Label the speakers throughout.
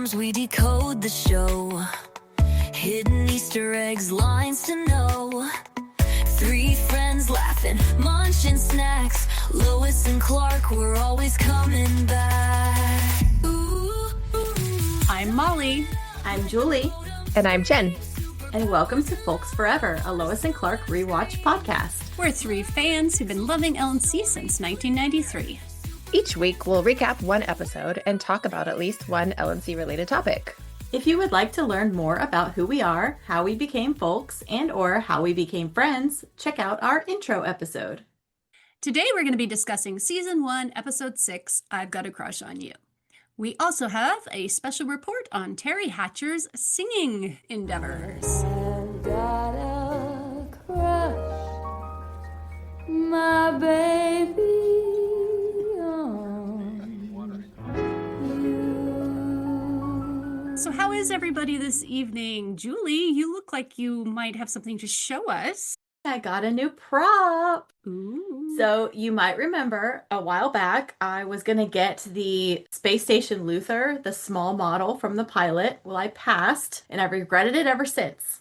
Speaker 1: storms, we decode the show. Hidden Easter eggs, lines to know. Three friends laughing, munching snacks. Lois and Clark, we're always coming back. Ooh,
Speaker 2: I'm Molly.
Speaker 3: I'm Julie.
Speaker 4: And I'm Jen.
Speaker 3: And welcome to Folks Forever, a Lois and Clark rewatch podcast.
Speaker 2: We're three fans who've been loving LNC since 1993.
Speaker 4: Each week, we'll recap one episode and talk about at least one LNC-related topic.
Speaker 3: If you would like to learn more about who we are, how we became folks, and or how we became friends, check out our intro episode.
Speaker 2: Today we're going to be discussing Season 1, Episode 6, I've Got a Crush on You. We also have a special report on Teri Hatcher's singing endeavors.
Speaker 1: I've got a crush, my baby, on you.
Speaker 2: So how is everybody this evening? Julie, you look like you might have something to show us.
Speaker 3: I got a new prop.
Speaker 2: Ooh.
Speaker 3: So you might remember a while back, I was going to get the Space Station Luther, the small model from the pilot. Well, I passed and I've regretted it ever since.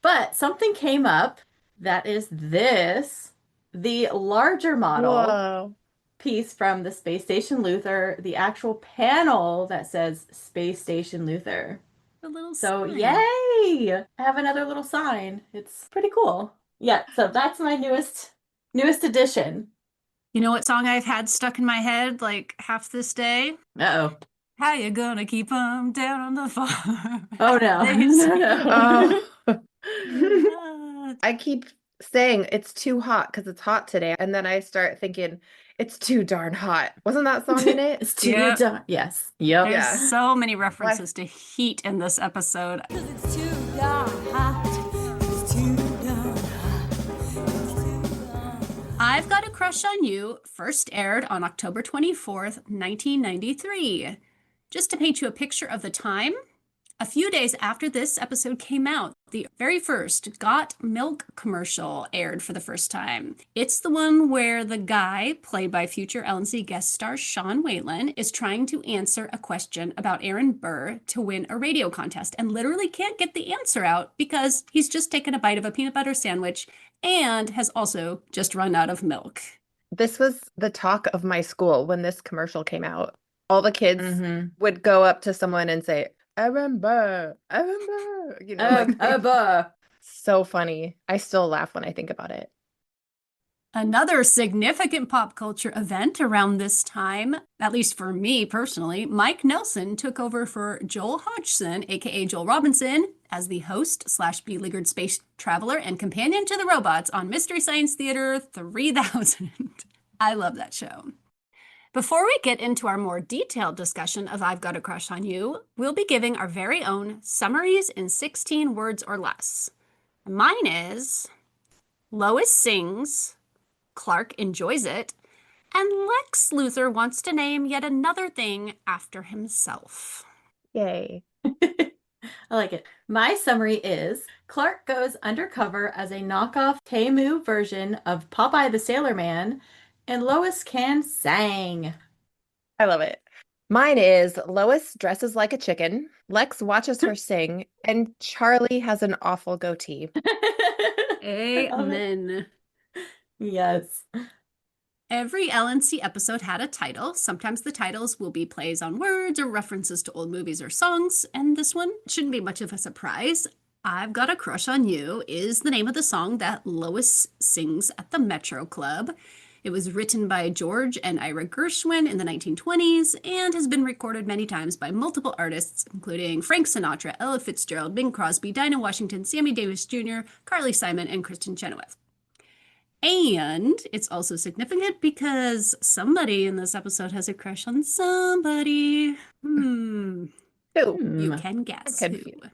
Speaker 3: But something came up that is this, the larger model piece from the Space Station Luther, the actual panel that says Space Station Luther.
Speaker 2: A little
Speaker 3: So
Speaker 2: sign.
Speaker 3: yay! I have another little sign. It's pretty cool. Yeah, so that's my newest addition.
Speaker 2: You know what song I've had stuck in my head like half this day?
Speaker 3: Uh-oh.
Speaker 2: How you gonna keep 'em down on the farm?
Speaker 3: Oh no. No.
Speaker 4: I keep saying it's too hot because it's hot today. And then I start thinking it's too darn hot. Wasn't that song in it?
Speaker 3: It's too
Speaker 2: Yeah.
Speaker 3: darn. Yes. Yep.
Speaker 2: There's
Speaker 4: Yeah.
Speaker 2: so many references to heat in this episode.
Speaker 1: It's too darn hot. It's too darn hot. It's too darn hot.
Speaker 2: I've Got a Crush on You first aired on October 24th, 1993. Just to paint you a picture of the time, a few days after this episode came out, the very first Got Milk commercial aired for the first time. It's the one where the guy, played by future LNC guest star Sean Whalen, is trying to answer a question about Aaron Burr to win a radio contest and literally can't get the answer out because he's just taken a bite of a peanut butter sandwich and has also just run out of milk.
Speaker 4: This was the talk of my school when this commercial came out. All the kids
Speaker 3: Mm-hmm.
Speaker 4: would go up to someone and say, Aaron Burr, you know, like, so funny. I still laugh when I think about it.
Speaker 2: Another significant pop culture event around this time, at least for me personally, Mike Nelson took over for Joel Hodgson, aka Joel Robinson, as the host / beleaguered space traveler and companion to the robots on Mystery Science Theater 3000. I love that show. Before we get into our more detailed discussion of I've Got a Crush on You, we'll be giving our very own summaries in 16 words or less. Mine is Lois sings, Clark enjoys it, and Lex Luthor wants to name yet another thing after himself.
Speaker 4: Yay.
Speaker 3: I like it. My summary is Clark goes undercover as a knockoff Temu version of Popeye the Sailor Man, and Lois can sing.
Speaker 4: I love it. Mine is Lois dresses like a chicken, Lex watches her sing, and Charlie has an awful goatee.
Speaker 2: Amen.
Speaker 3: Yes.
Speaker 2: Every LNC episode had a title. Sometimes the titles will be plays on words or references to old movies or songs, and this one shouldn't be much of a surprise. I've Got a Crush on You is the name of the song that Lois sings at the Metro Club. It was written by George and Ira Gershwin in the 1920s and has been recorded many times by multiple artists, including Frank Sinatra, Ella Fitzgerald, Bing Crosby, Dinah Washington, Sammy Davis Jr., Carly Simon, and Kristen Chenoweth. And it's also significant because somebody in this episode has a crush on somebody.
Speaker 4: Who?
Speaker 2: You can guess
Speaker 4: I'm
Speaker 2: who.
Speaker 4: confused.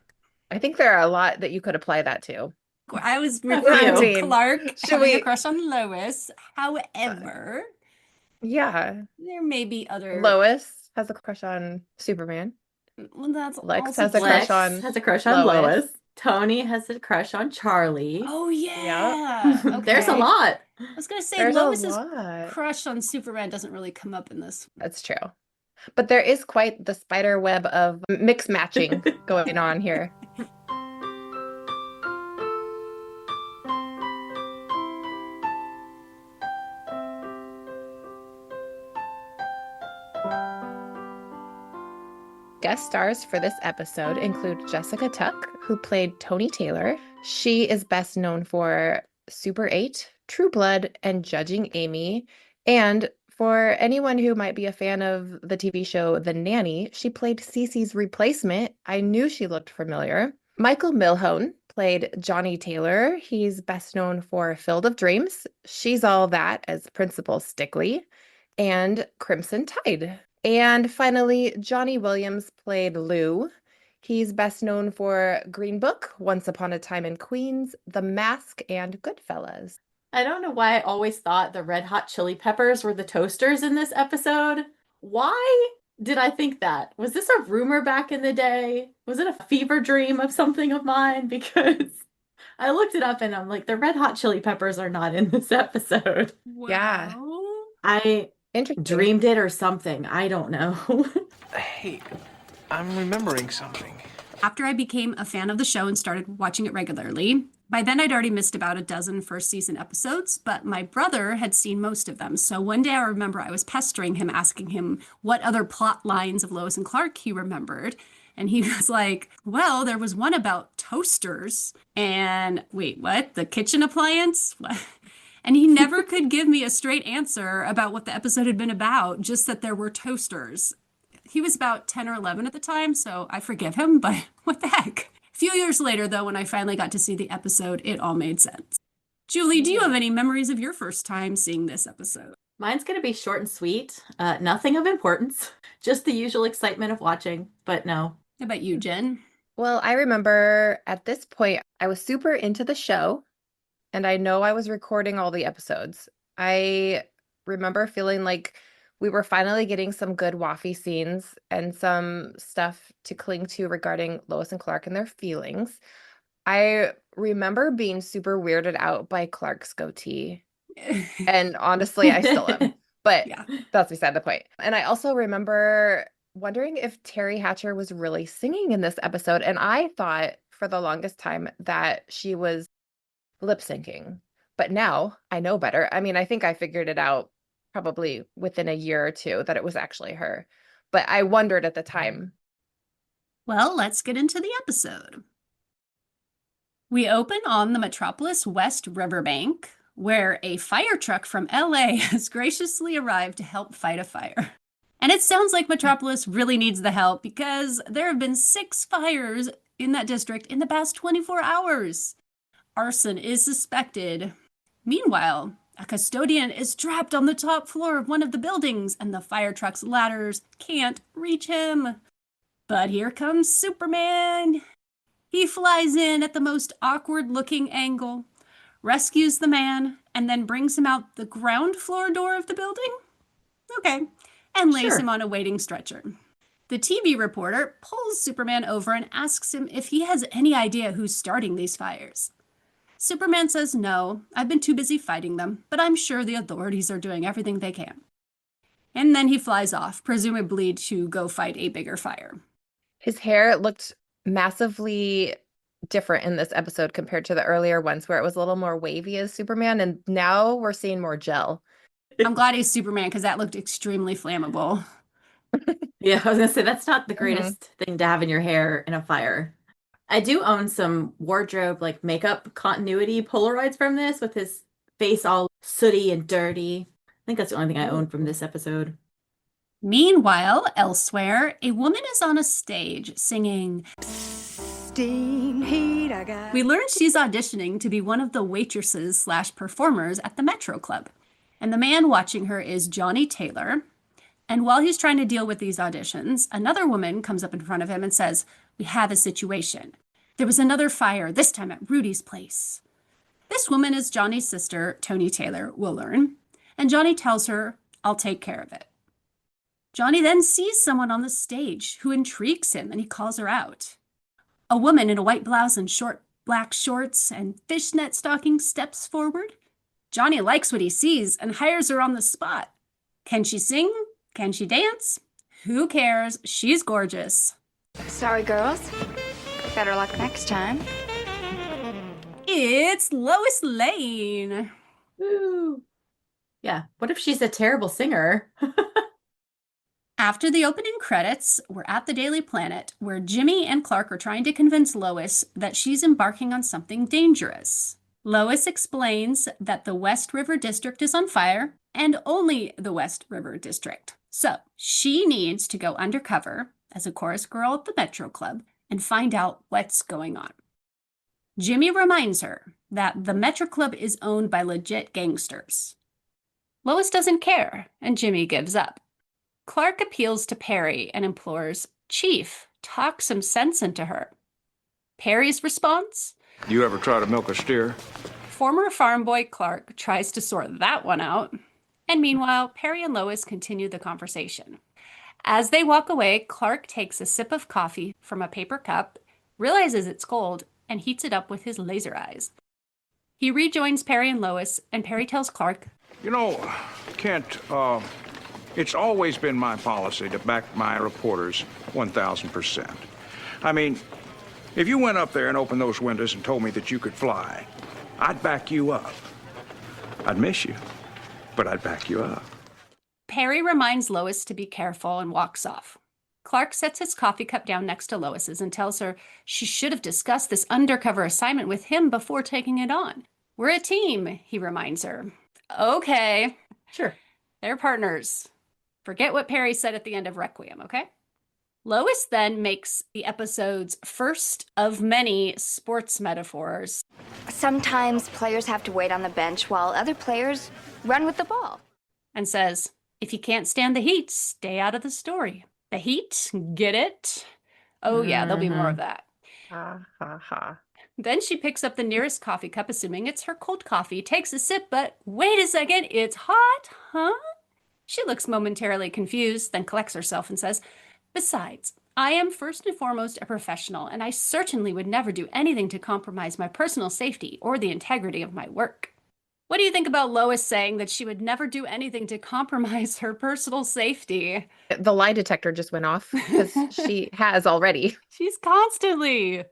Speaker 4: I think there are a lot that you could apply that to.
Speaker 2: I was referring to
Speaker 4: mean,
Speaker 2: Clark
Speaker 4: should
Speaker 2: having a
Speaker 4: we-
Speaker 2: crush on Lois. However,
Speaker 4: Yeah.
Speaker 2: there may be other...
Speaker 4: Lois has a crush on Superman.
Speaker 2: Well, that's
Speaker 4: Lex
Speaker 2: also
Speaker 4: has a
Speaker 3: Lex
Speaker 4: crush on
Speaker 3: has a crush on
Speaker 4: Lois.
Speaker 3: Lois. Tony has a crush on Charlie.
Speaker 2: Oh, yeah. Okay.
Speaker 3: There's a lot.
Speaker 2: I was going to say,
Speaker 4: There's a
Speaker 2: Lois's
Speaker 4: lot.
Speaker 2: crush on Superman doesn't really come up in this.
Speaker 4: That's true. But there is quite the spider web of mix matching going on here. Guest stars for this episode include Jessica Tuck, who played Toni Taylor. She is best known for Super 8, True Blood, and Judging Amy. And for anyone who might be a fan of the TV show The Nanny, she played Cece's replacement. I knew she looked familiar. Michael Milhone played Johnny Taylor. He's best known for Field of Dreams, She's All That as Principal Stickley, and Crimson Tide. And finally, Johnny Williams played Lou. He's best known for Green Book, Once Upon a Time in Queens, The Mask, and Goodfellas.
Speaker 3: I don't know why I always thought the Red Hot Chili Peppers were the toasters in this episode. Why did I think that? Was this a rumor back in the day? Was it a fever dream of something of mine? Because I looked it up and I'm like, the Red Hot Chili Peppers are not in this episode.
Speaker 4: Yeah.
Speaker 3: I
Speaker 4: Interesting.
Speaker 3: dreamed it or something. I don't know.
Speaker 5: Hey, I'm remembering something.
Speaker 2: After I became a fan of the show and started watching it regularly, by then I'd already missed about a dozen first season episodes, but my brother had seen most of them. So one day I remember I was pestering him, asking him what other plot lines of Lois and Clark he remembered. And he was like, well, there was one about toasters. And wait, what? The kitchen appliance? What? And he never could give me a straight answer about what the episode had been about, just that there were toasters. He was about 10 or 11 at the time, so I forgive him, but what the heck? A few years later, though, when I finally got to see the episode, it all made sense. Julie, do you have any memories of your first time seeing this episode?
Speaker 3: Mine's going to be short and sweet. Nothing of importance. Just the usual excitement of watching, but no.
Speaker 2: How about you, Jen?
Speaker 4: Well, I remember at this point, I was super into the show, and I know I was recording all the episodes. I remember feeling like we were finally getting some good waffy scenes and some stuff to cling to regarding Lois and Clark and their feelings. I remember being super weirded out by Clark's goatee. And honestly, I still am. But
Speaker 2: Yeah.
Speaker 4: that's beside the point. And I also remember wondering if Teri Hatcher was really singing in this episode. And I thought for the longest time that she was lip syncing. But now I know better. I mean, I think I figured it out probably within a year or two that it was actually her. But I wondered at the time.
Speaker 2: Well, let's get into the episode. We open on the Metropolis West Riverbank, where a fire truck from LA has graciously arrived to help fight a fire. And it sounds like Metropolis really needs the help because there have been 6 fires in that district in the past 24 hours. Arson is suspected. Meanwhile, a custodian is trapped on the top floor of one of the buildings, and the fire truck's ladders can't reach him. But here comes Superman. He flies in at the most awkward-looking angle, rescues the man, and then brings him out the ground floor door of the building? Okay. And lays him on a waiting stretcher. The TV reporter pulls Superman over and asks him if he has any idea who's starting these fires. Superman says no, I've been too busy fighting them, but I'm sure the authorities are doing everything they can. And then he flies off, presumably to go fight a bigger fire.
Speaker 4: His hair looked massively different in this episode compared to the earlier ones where it was a little more wavy as Superman, and now we're seeing more gel.
Speaker 2: I'm glad he's Superman because that looked extremely flammable.
Speaker 3: Yeah, I was going to say, that's not the greatest thing to have in your hair in a fire. I do own some wardrobe, like makeup continuity Polaroids from this with his face all sooty and dirty. I think that's the only thing I own from this episode.
Speaker 2: Meanwhile, elsewhere, a woman is on a stage singing.
Speaker 6: Steam heat, I got.
Speaker 2: We learn she's auditioning to be one of the waitresses / performers at the Metro Club. And the man watching her is Johnny Taylor. And while he's trying to deal with these auditions, another woman comes up in front of him and says, "We have a situation. There was another fire, this time at Rudy's place." This woman is Johnny's sister, Toni Taylor, we'll learn. And Johnny tells her, "I'll take care of it." Johnny then sees someone on the stage who intrigues him, and he calls her out. A woman in a white blouse and short black shorts and fishnet stockings steps forward. Johnny likes what he sees and hires her on the spot. Can she sing? Can she dance? Who cares? She's gorgeous.
Speaker 6: Sorry, girls. Better luck next time.
Speaker 2: It's Lois Lane.
Speaker 3: Woo. Yeah. What if she's a terrible singer?
Speaker 2: After the opening credits, we're at the Daily Planet, where Jimmy and Clark are trying to convince Lois that she's embarking on something dangerous. Lois explains that the West River District is on fire, and only the West River District. So she needs to go undercover as a chorus girl at the Metro Club and find out what's going on. Jimmy reminds her that the Metro Club is owned by legit gangsters. Lois doesn't care, and Jimmy gives up. Clark appeals to Perry and implores, "Chief, talk some sense into her." Perry's response?
Speaker 7: You ever try to milk a steer?
Speaker 2: Former farm boy Clark tries to sort that one out. And meanwhile, Perry and Lois continue the conversation. As they walk away, Clark takes a sip of coffee from a paper cup, realizes it's cold, and heats it up with his laser eyes. He rejoins Perry and Lois, and Perry tells Clark,
Speaker 7: You know, Kent, it's always been my policy to back my reporters 1,000%. I mean, if you went up there and opened those windows and told me that you could fly, I'd back you up. I'd miss you, but I'd back you up.
Speaker 2: Perry reminds Lois to be careful and walks off. Clark sets his coffee cup down next to Lois's and tells her she should have discussed this undercover assignment with him before taking it on. We're a team, he reminds her. Okay.
Speaker 3: Sure.
Speaker 2: They're partners. Forget what Perry said at the end of Requiem, okay? Lois then makes the episode's first of many sports metaphors
Speaker 6: Sometimes players have to wait on the bench while other players run with the ball.
Speaker 2: and says, if you can't stand the heat, stay out of the story. The heat, get it? Oh yeah, there'll be more of that.
Speaker 4: Ha ha ha.
Speaker 2: Then she picks up the nearest coffee cup, assuming it's her cold coffee, takes a sip, but wait a second, it's hot, huh? She looks momentarily confused, then collects herself and says, besides, I am first and foremost a professional, and I certainly would never do anything to compromise my personal safety or the integrity of my work. What do you think about Lois saying that she would never do anything to compromise her personal safety?
Speaker 4: The lie detector just went off because she has already.
Speaker 2: She's constantly.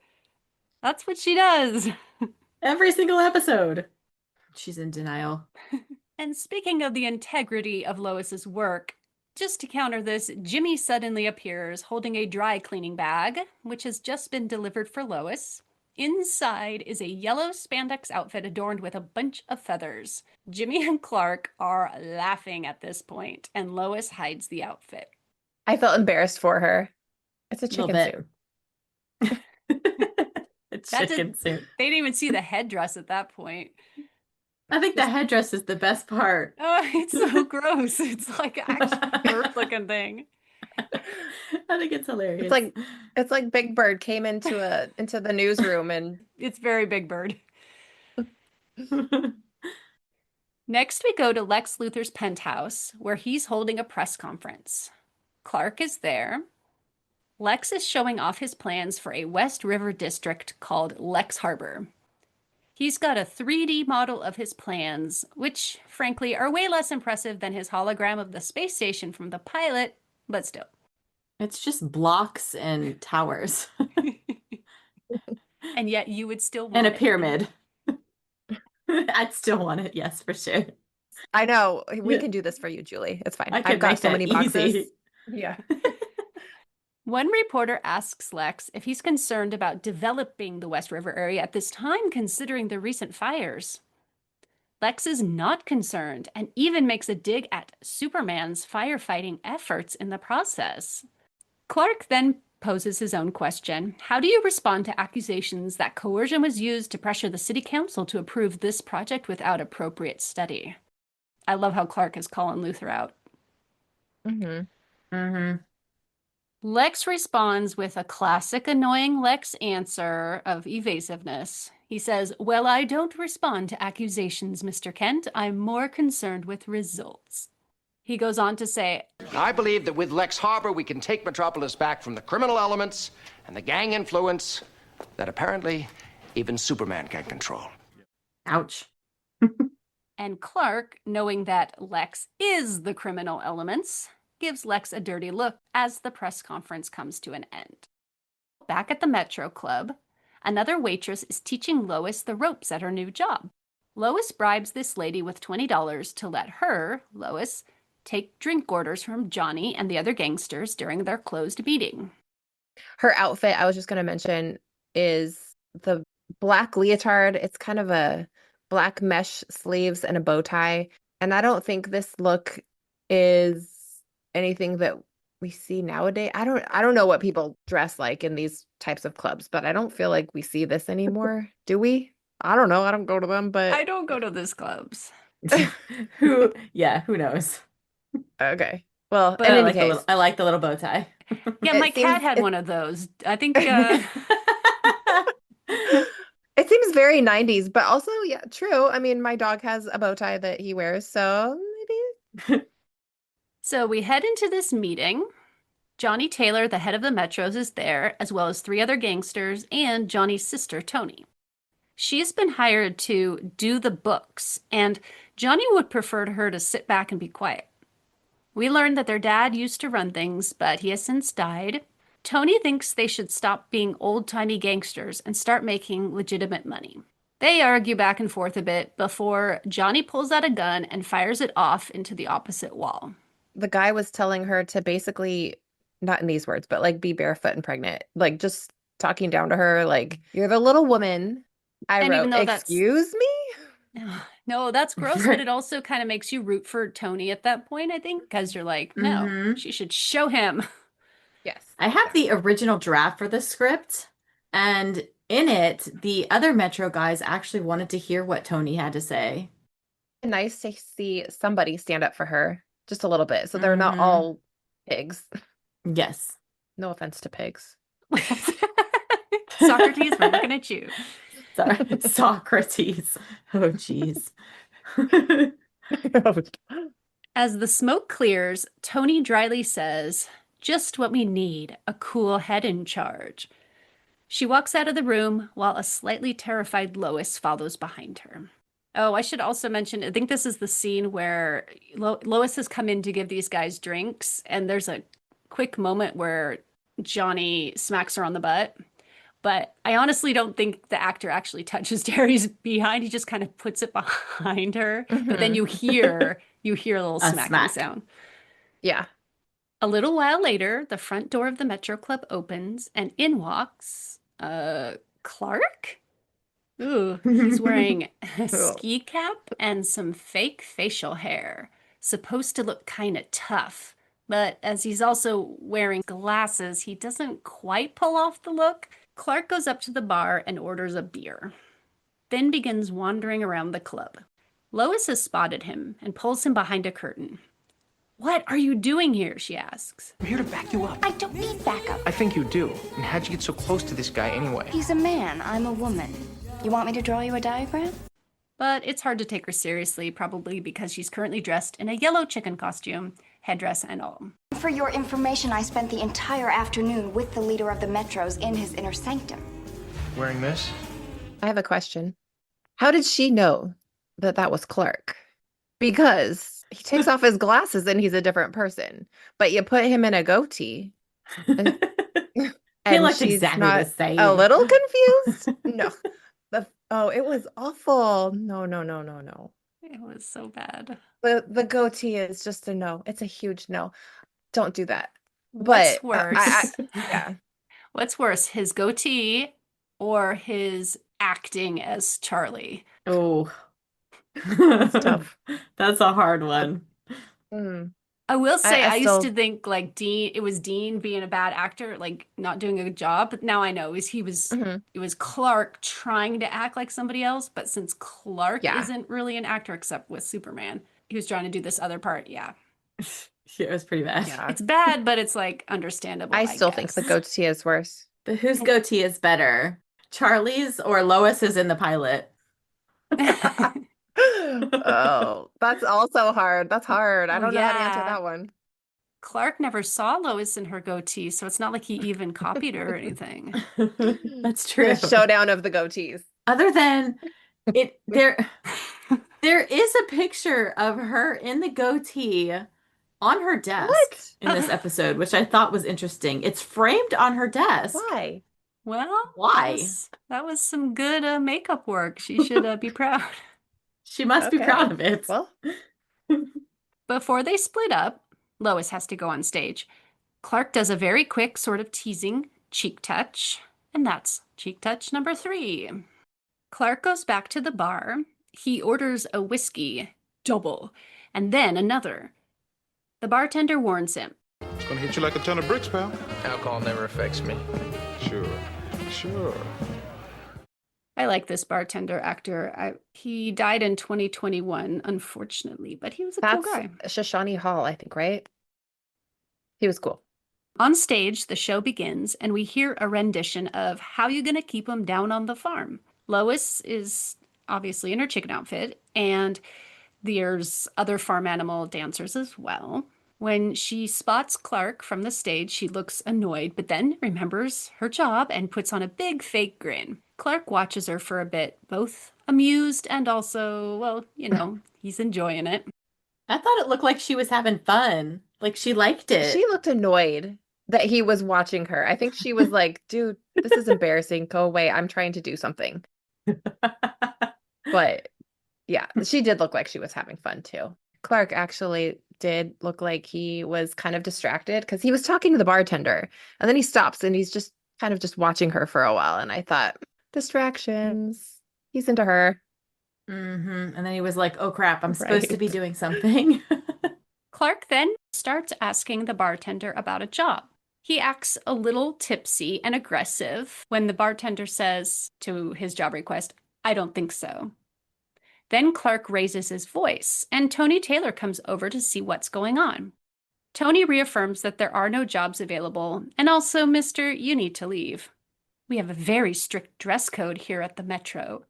Speaker 2: That's what she does.
Speaker 3: Every single episode. She's in denial.
Speaker 2: And speaking of the integrity of Lois's work, just to counter this, Jimmy suddenly appears holding a dry cleaning bag, which has just been delivered for Lois. Inside is a yellow spandex outfit adorned with a bunch of feathers. Jimmy and Clark are laughing at this point, and Lois hides the outfit.
Speaker 4: I felt embarrassed for her. It's a
Speaker 3: Little
Speaker 4: chicken
Speaker 3: bit.
Speaker 4: suit.
Speaker 3: It's
Speaker 2: That
Speaker 3: chicken
Speaker 2: did-
Speaker 3: suit.
Speaker 2: They didn't even see the headdress at that point.
Speaker 3: I think the headdress is the best part.
Speaker 2: Oh, it's so gross. It's like actually a looking thing.
Speaker 3: I think it's hilarious.
Speaker 4: It's like Big Bird came into the newsroom and
Speaker 2: It's very Big Bird. Next, we go to Lex Luthor's penthouse, where he's holding a press conference. Clark is there. Lex is showing off his plans for a West River district called Lex Harbor. He's got a 3D model of his plans, which, frankly, are way less impressive than his hologram of the space station from the pilot, but still.
Speaker 3: It's just blocks and towers
Speaker 2: And yet you would still want
Speaker 3: and a
Speaker 2: it.
Speaker 3: pyramid. I'd still want it, yes, for sure.
Speaker 4: I know we
Speaker 3: Yeah.
Speaker 4: can do this for you, Julie. It's fine.
Speaker 3: I could
Speaker 4: I've got
Speaker 3: make
Speaker 4: so
Speaker 3: that
Speaker 4: many boxes.
Speaker 3: easy.
Speaker 4: Yeah.
Speaker 2: One reporter asks Lex if he's concerned about developing the West River area at this time, considering the recent fires. Lex is not concerned and even makes a dig at Superman's firefighting efforts in the process. Clark then poses his own question. How do you respond to accusations that coercion was used to pressure the city council to approve this project without appropriate study? I love how Clark is calling Luthor out.
Speaker 4: Mm-hmm.
Speaker 3: Mm-hmm.
Speaker 2: Lex responds with a classic annoying Lex answer of evasiveness. He says, well, I don't respond to accusations, Mr. Kent. I'm more concerned with results. He goes on to say,
Speaker 8: I believe that with Lex Harbor, we can take Metropolis back from the criminal elements and the gang influence that apparently even Superman can control.
Speaker 3: Ouch.
Speaker 2: and Clark, knowing that Lex is the criminal elements, gives Lex a dirty look as the press conference comes to an end. Back at the Metro Club, another waitress is teaching Lois the ropes at her new job. Lois bribes this lady with $20 to let her, Lois, take drink orders from Johnny and the other gangsters during their closed meeting.
Speaker 4: Her outfit, I was just going to mention, is the black leotard. It's kind of a black mesh sleeves and a bow tie. And I don't think this look is anything that we see nowadays. I don't know what people dress like in these types of clubs, but I don't feel like we see this anymore. Do we? I don't know. I don't go to them, but
Speaker 2: I don't go to these clubs.
Speaker 3: Who knows?
Speaker 4: okay. Well,
Speaker 2: But
Speaker 4: in
Speaker 3: I
Speaker 4: any
Speaker 3: like
Speaker 4: case,
Speaker 3: I like the little bow tie.
Speaker 2: Yeah,
Speaker 4: It
Speaker 2: my cat
Speaker 4: seems-
Speaker 2: had
Speaker 4: it-
Speaker 2: one of those. I think
Speaker 4: it seems very 90s, but also, yeah, true. I mean, my dog has a bow tie that he wears, so maybe.
Speaker 2: So we head into this meeting. Johnny Taylor, the head of the Metros, is there, as well as 3 other gangsters and Johnny's sister, Toni. She's been hired to do the books, and Johnny would prefer her to sit back and be quiet. We learn that their dad used to run things, but he has since died. Toni thinks they should stop being old-timey gangsters and start making legitimate money. They argue back and forth a bit before Johnny pulls out a gun and fires it off into the opposite wall.
Speaker 4: The guy was telling her to basically, not in these words, but like be barefoot and pregnant. Like just talking down to her, like, you're the little woman. I
Speaker 2: And
Speaker 4: wrote,
Speaker 2: even though that's-
Speaker 4: excuse me?
Speaker 2: No, that's gross, but it also kind of makes you root for Toni at that point, I think, because you're like, no,
Speaker 3: Mhm.
Speaker 2: she should show him.
Speaker 4: Yes.
Speaker 3: I have the original draft for the script, and in it, the other Metro guys actually wanted to hear what Toni had to say.
Speaker 4: Nice to see somebody stand up for her just a little bit. So they're not
Speaker 3: Mhm.
Speaker 4: all pigs.
Speaker 3: Yes.
Speaker 4: No offense to pigs.
Speaker 2: Socrates, we're looking at you.
Speaker 3: Socrates. Oh, jeez.
Speaker 2: As the smoke clears, Toni dryly says, just what we need, a cool head in charge. She walks out of the room while a slightly terrified Lois follows behind her. Oh, I should also mention, I think this is the scene where Lois has come in to give these guys drinks, and there's a quick moment where Johnny smacks her on the butt. But I honestly don't think the actor actually touches Teri's behind. He just kind of puts it behind her. But then you hear a little
Speaker 3: A
Speaker 2: smacking
Speaker 3: smack.
Speaker 2: sound.
Speaker 4: Yeah.
Speaker 2: A little while later, the front door of the Metro Club opens and in walks Clark? Ooh, he's wearing a ski cap and some fake facial hair. Supposed to look kind of tough. But as he's also wearing glasses, he doesn't quite pull off the look. Clark goes up to the bar and orders a beer, then begins wandering around the club. Lois has spotted him and pulls him behind a curtain. What are you doing here? She asks.
Speaker 5: I'm here to back you up.
Speaker 6: I don't need backup.
Speaker 5: I think you do. And how'd you get so close to this guy anyway?
Speaker 6: He's a man, I'm a woman. You want me to draw you a diagram?
Speaker 2: But it's hard to take her seriously, probably because she's currently dressed in a yellow chicken costume, headdress and all.
Speaker 6: For your information, I spent the entire afternoon with the leader of the Metros in his inner sanctum.
Speaker 5: Wearing this?
Speaker 4: I have a question. How did she know that that was Clark? Because he takes off his glasses and he's a different person. But you put him in a goatee. And,
Speaker 3: He looked
Speaker 4: she's
Speaker 3: exactly
Speaker 4: not
Speaker 3: the same.
Speaker 4: a little confused? No. It was awful. No.
Speaker 2: It was so bad.
Speaker 4: The goatee is just a no. It's a huge no. Don't do that.
Speaker 2: What's
Speaker 4: But
Speaker 2: worse?
Speaker 4: yeah.
Speaker 2: What's worse, his goatee or his acting as Charlie?
Speaker 3: Oh.
Speaker 4: It's tough.
Speaker 3: That's a hard one.
Speaker 4: Mm.
Speaker 2: I will say,
Speaker 4: I
Speaker 2: I used
Speaker 4: still-
Speaker 2: to think like it was Dean being a bad actor, like not doing a good job. But now I know
Speaker 4: Mhm.
Speaker 2: it was Clark trying to act like somebody else. But since Clark
Speaker 4: Yeah.
Speaker 2: isn't really an actor except with Superman, he was trying to do this other part. Yeah,
Speaker 3: Yeah, it was pretty bad.
Speaker 4: Yeah.
Speaker 2: it's bad, but it's like understandable.
Speaker 4: I still think the
Speaker 2: guess.
Speaker 4: goatee is worse.
Speaker 3: But whose goatee is better? Charlie's or Lois's in the pilot?
Speaker 4: Oh, that's also hard. That's hard. I
Speaker 2: Oh,
Speaker 4: don't know how to answer
Speaker 2: yeah.
Speaker 4: that one.
Speaker 2: Clark never saw Lois in her goatee, so it's not like he even copied her or anything.
Speaker 3: That's true.
Speaker 4: The showdown of the goatees.
Speaker 3: Other than there is a picture of her in the goatee on her desk
Speaker 4: What?
Speaker 3: in this episode, which I thought was interesting. It's framed on her desk.
Speaker 4: Why?
Speaker 2: Well,
Speaker 3: Why?
Speaker 2: that was some good makeup work. She should be proud.
Speaker 3: She must be
Speaker 4: Okay.
Speaker 3: proud of it.
Speaker 4: Well,
Speaker 2: Before they split up, Lois has to go on stage. Clark does a very quick sort of teasing cheek touch, and that's cheek touch number 3. Clark goes back to the bar. He orders a whiskey, double, and then another. The bartender warns him.
Speaker 9: It's gonna hit you like a ton of bricks, pal.
Speaker 5: Alcohol never affects me.
Speaker 9: Sure.
Speaker 2: I like this bartender actor. He died in 2021, unfortunately, but he was a cool
Speaker 4: that's
Speaker 2: guy.
Speaker 4: Shoshani Hall, I think, right? He was cool.
Speaker 2: On stage, the show begins, and we hear a rendition of How You Gonna Keep 'Em Down on the Farm. Lois is obviously in her chicken outfit, and there's other farm animal dancers as well. When she spots Clark from the stage, she looks annoyed, but then remembers her job and puts on a big fake grin. Clark watches her for a bit, both amused and also, well, he's enjoying it.
Speaker 3: I thought it looked like she was having fun. Like she liked it.
Speaker 4: She looked annoyed that he was watching her. I think she was like, dude, this is embarrassing. Go away. I'm trying to do something. But yeah, she did look like she was having fun too. Clark actually did look like he was kind of distracted because he was talking to the bartender and then he stops and he's just kind of just watching her for a while. And I thought, distractions. He's into her.
Speaker 3: And then he was like, oh crap, I'm supposed to be doing something.
Speaker 2: Clark then starts asking the bartender about a job. He acts a little tipsy and aggressive when the bartender says to his job request, I don't think so. Then Clark raises his voice, and Toni Taylor comes over to see what's going on. Toni reaffirms that there are no jobs available, and also, Mister, you need to leave. We have a very strict dress code here at the Metro.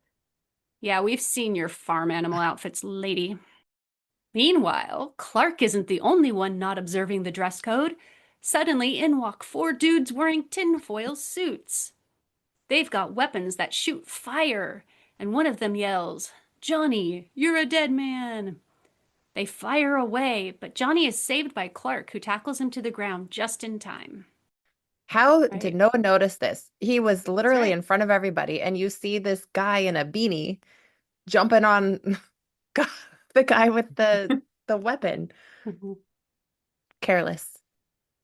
Speaker 2: Yeah, we've seen your farm animal outfits, lady. Meanwhile, Clark isn't the only one not observing the dress code. Suddenly, in walk 4 dudes wearing tinfoil suits. They've got weapons that shoot fire, and one of them yells, Johnny, you're a dead man. They fire away, but Johnny is saved by Clark, who tackles him to the ground just in time.
Speaker 4: How did no one notice this? He was literally
Speaker 2: right.
Speaker 4: in front of everybody, and you see this guy in a beanie jumping on the guy with the weapon. Careless.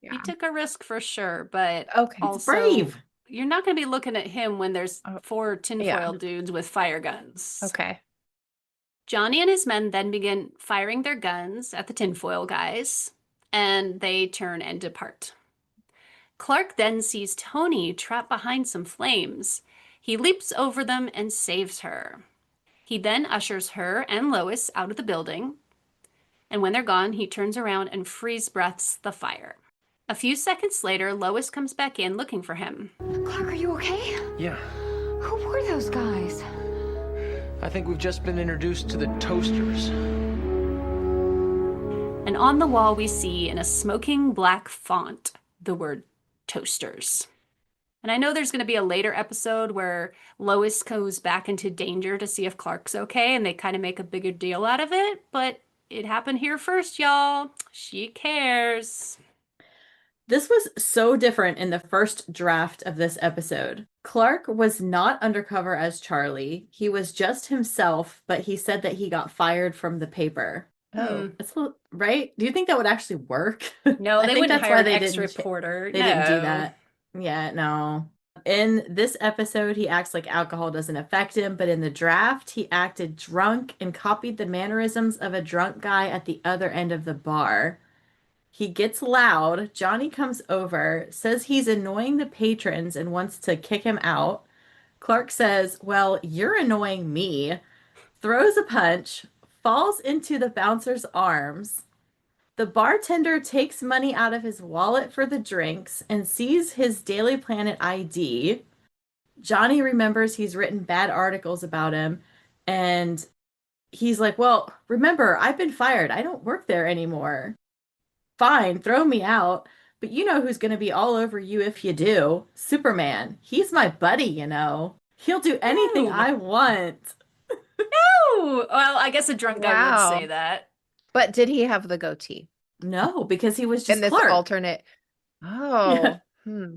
Speaker 2: He took a risk for sure, but
Speaker 4: Okay.
Speaker 3: It's brave.
Speaker 2: You're not going to be looking at him when there's 4 tinfoil dudes with fire guns.
Speaker 4: Okay.
Speaker 2: Johnny and his men then begin firing their guns at the tinfoil guys, and they turn and depart. Clark then sees Toni trapped behind some flames. He leaps over them and saves her. He then ushers her and Lois out of the building, and when they're gone, he turns around and freeze breaths the fire. A few seconds later, Lois comes back in looking for him.
Speaker 6: Clark, are you okay?
Speaker 5: Yeah.
Speaker 6: Who were those guys?
Speaker 5: I think we've just been introduced to the toasters.
Speaker 2: And on the wall, we see in a smoking black font the word toasters. And I know there's going to be a later episode where Lois goes back into danger to see if Clark's okay, and they kind of make a bigger deal out of it, but it happened here first, y'all. She cares.
Speaker 3: This was so different in the first draft of this episode. Clark was not undercover as Charlie. He was just himself, but he said that he got fired from the paper.
Speaker 4: Oh.
Speaker 3: That's right? Do you think that would actually work?
Speaker 2: No,
Speaker 3: I
Speaker 2: they
Speaker 3: think
Speaker 2: wouldn't
Speaker 3: that's
Speaker 2: hire
Speaker 3: why
Speaker 2: an
Speaker 3: they didn't
Speaker 2: ex-reporter.
Speaker 3: They didn't do that. Yeah, no. In this episode, he acts like alcohol doesn't affect him, but in the draft, he acted drunk and copied the mannerisms of a drunk guy at the other end of the bar. He gets loud. Johnny comes over, says he's annoying the patrons and wants to kick him out. Clark says, well, you're annoying me, throws a punch, falls into the bouncer's arms. The bartender takes money out of his wallet for the drinks and sees his Daily Planet ID. Johnny remembers he's written bad articles about him, and he's like, well, remember, I've been fired. I don't work there anymore. Fine, throw me out. But you know who's going to be all over you if you do. Superman. He's my buddy, you know. He'll do anything I want.
Speaker 2: No! Well, I guess a drunk guy would say that.
Speaker 4: But did he have the goatee?
Speaker 3: No, because he was
Speaker 4: In
Speaker 3: just
Speaker 4: this
Speaker 3: Clark.
Speaker 4: alternate. Oh.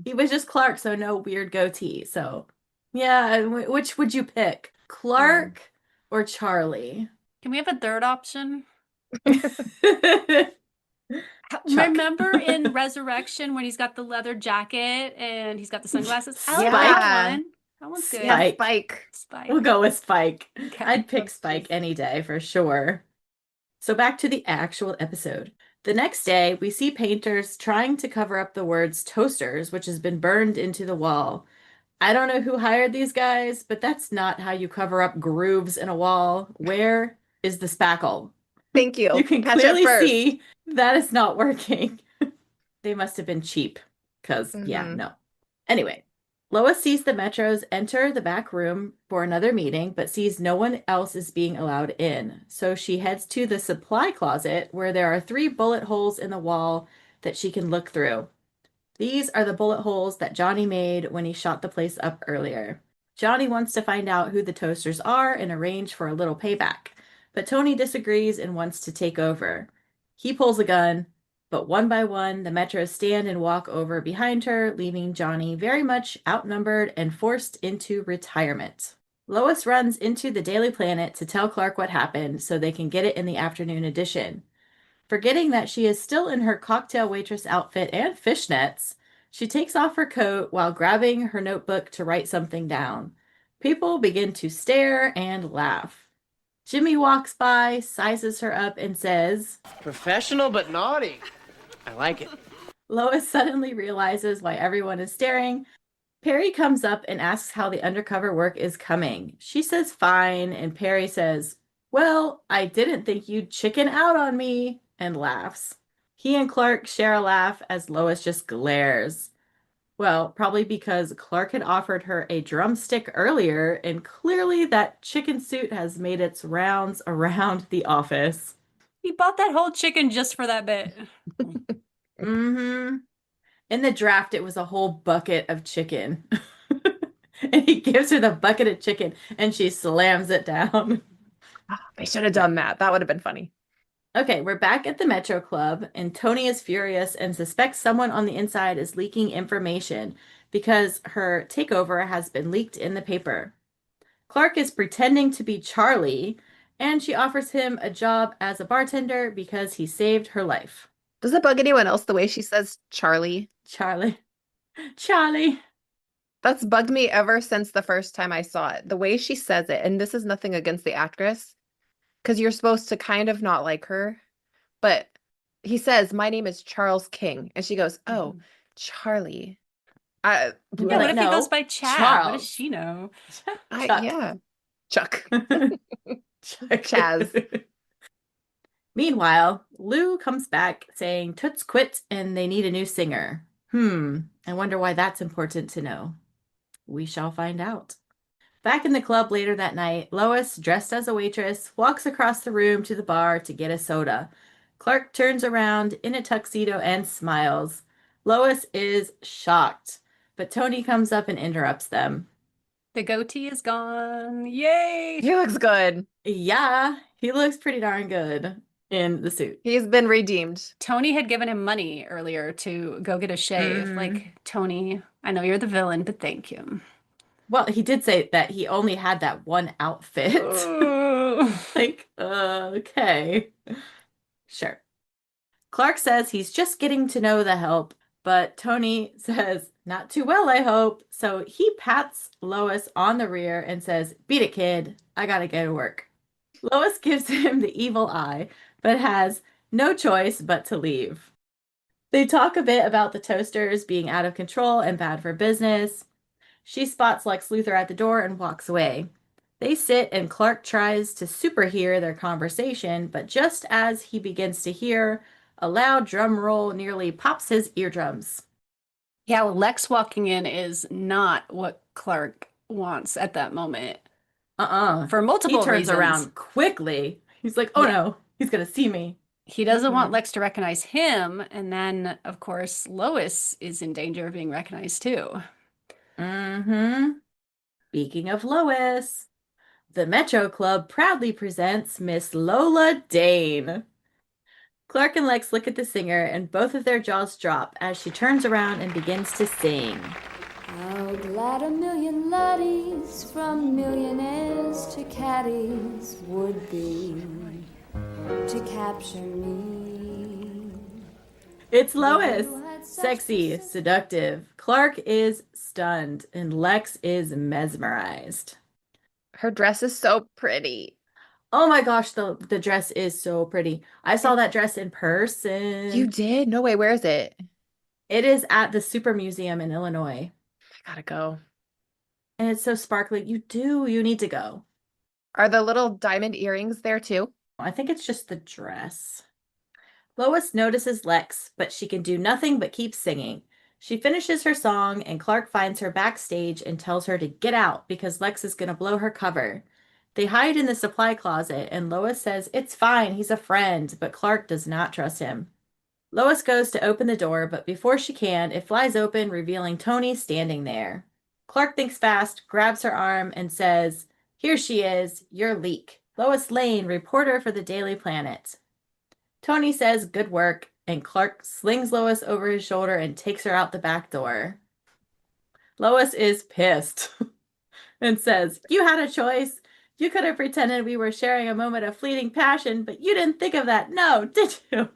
Speaker 3: He was just Clark, so no weird goatee. So, yeah, which would you pick? Clark or Charlie?
Speaker 2: Can we have a third option?
Speaker 3: Chuck.
Speaker 2: Remember in Resurrection when he's got the leather jacket and he's got the sunglasses? I like
Speaker 3: Spike?
Speaker 2: that one. That one's good.
Speaker 3: Spike.
Speaker 4: Spike.
Speaker 2: Spike.
Speaker 3: We'll go with Spike.
Speaker 2: Okay.
Speaker 3: I'd pick Spike any day for sure. So back to the actual episode. The next day, we see painters trying to cover up the words toasters, which has been burned into the wall. I don't know who hired these guys, but that's not how you cover up grooves in a wall. Where is the spackle?
Speaker 4: Thank you.
Speaker 3: You can
Speaker 4: Catch it
Speaker 3: clearly
Speaker 4: first.
Speaker 3: see that is not working. They must have been cheap, because, yeah,
Speaker 4: Mhm.
Speaker 3: no. Anyway, Lois sees the Metros enter the back room for another meeting, but sees no one else is being allowed in. So she heads to the supply closet, where there are 3 bullet holes in the wall that she can look through. These are the bullet holes that Johnny made when he shot the place up earlier. Johnny wants to find out who the toasters are and arrange for a little payback, but Tony disagrees and wants to take over. He pulls a gun, but one by one, the Metros stand and walk over behind her, leaving Johnny very much outnumbered and forced into retirement. Lois runs into the Daily Planet to tell Clark what happened so they can get it in the afternoon edition. Forgetting that she is still in her cocktail waitress outfit and fishnets, she takes off her coat while grabbing her notebook to write something down. People begin to stare and laugh. Jimmy walks by, sizes her up, and says,
Speaker 5: Professional but naughty. I like it.
Speaker 3: Lois suddenly realizes why everyone is staring. Perry comes up and asks how the undercover work is coming. She says fine, and Perry says, well, I didn't think you'd chicken out on me, and laughs. He and Clark share a laugh as Lois just glares. Well, probably because Clark had offered her a drumstick earlier, and clearly that chicken suit has made its rounds around the office.
Speaker 2: He bought that whole chicken just for that bit.
Speaker 3: Mm-hmm. In the draft, it was a whole bucket of chicken. And he gives her the bucket of chicken, and she slams it down.
Speaker 4: They should have done that. That would have been funny.
Speaker 3: Okay, we're back at the Metro Club, and Tony is furious and suspects someone on the inside is leaking information because her takeover has been leaked in the paper. Clark is pretending to be Charlie, and she offers him a job as a bartender because he saved her life.
Speaker 4: Does it bug anyone else the way she says Charlie?
Speaker 3: Charlie. Charlie.
Speaker 4: That's bugged me ever since the first time I saw it. The way she says it, and this is nothing against the actress, because you're supposed to kind of not like her, but he says, my name is Charles King. And she goes, oh, Charlie.
Speaker 2: Yeah,
Speaker 3: You're
Speaker 2: what
Speaker 3: like,
Speaker 2: if he
Speaker 3: "No,
Speaker 2: goes by Chad? What
Speaker 3: Charles."
Speaker 2: does she know?
Speaker 3: Chuck.
Speaker 4: Yeah. Chuck.
Speaker 3: Chuck.
Speaker 4: Chaz.
Speaker 3: Meanwhile, Lou comes back saying Toots quit and they need a new singer. I wonder why that's important to know. We shall find out. Back in the club later that night, Lois, dressed as a waitress, walks across the room to the bar to get a soda. Clark turns around in a tuxedo and smiles. Lois is shocked, but Tony comes up and interrupts them.
Speaker 2: The goatee is gone. Yay!
Speaker 4: He looks good.
Speaker 3: Yeah, he looks pretty darn good in the suit.
Speaker 4: He's been redeemed.
Speaker 2: Tony had given him money earlier to go get a shave. Like, Tony, I know you're the villain, but thank you.
Speaker 3: Well, he did say that he only had that one outfit. Like, okay. Sure. Clark says he's just getting to know the help, but Tony says, not too well, I hope. So he pats Lois on the rear and says, beat it, kid. I gotta go to work. Lois gives him the evil eye, but has no choice but to leave. They talk a bit about the toasters being out of control and bad for business. She spots Lex Luthor at the door and walks away. They sit and Clark tries to superhear their conversation, but just as he begins to hear, a loud drum roll nearly pops his eardrums.
Speaker 2: Yeah, well, Lex walking in is not what Clark wants at that moment. For multiple
Speaker 3: He turns
Speaker 2: reasons.
Speaker 3: around quickly. He's like, oh no, he's gonna see me.
Speaker 2: He doesn't want Lex to recognize him, and then, of course, Lois is in danger of being recognized too.
Speaker 3: Speaking of Lois, the Metro Club proudly presents Miss Lola Dane. Clark and Lex look at the singer, and both of their jaws drop as she turns around and begins to sing.
Speaker 1: How glad a million laddies, from millionaires to caddies, would be to capture me.
Speaker 3: It's Lois. Sexy, seductive. Clark is stunned, and Lex is mesmerized.
Speaker 4: Her dress is so pretty.
Speaker 3: Oh my gosh, the dress is so pretty. I saw that dress in person.
Speaker 4: You did? No way. Where is it?
Speaker 3: It is at the Super Museum in Illinois.
Speaker 4: I gotta go.
Speaker 3: And it's so sparkly. You need to go.
Speaker 4: Are the little diamond earrings there too?
Speaker 3: I think it's just the dress. Lois notices Lex, but she can do nothing but keep singing. She finishes her song, and Clark finds her backstage and tells her to get out because Lex is going to blow her cover. They hide in the supply closet, and Lois says it's fine, he's a friend, but Clark does not trust him. Lois goes to open the door, but before she can, it flies open, revealing Toni standing there. Clark thinks fast, grabs her arm, and says, "Here she is, your leak. Lois Lane, reporter for the Daily Planet." Toni says, "Good work," and Clark slings Lois over his shoulder and takes her out the back door. Lois is pissed and says, "You had a choice. You could have pretended we were sharing a moment of fleeting passion, but you didn't think of that, no, did you?"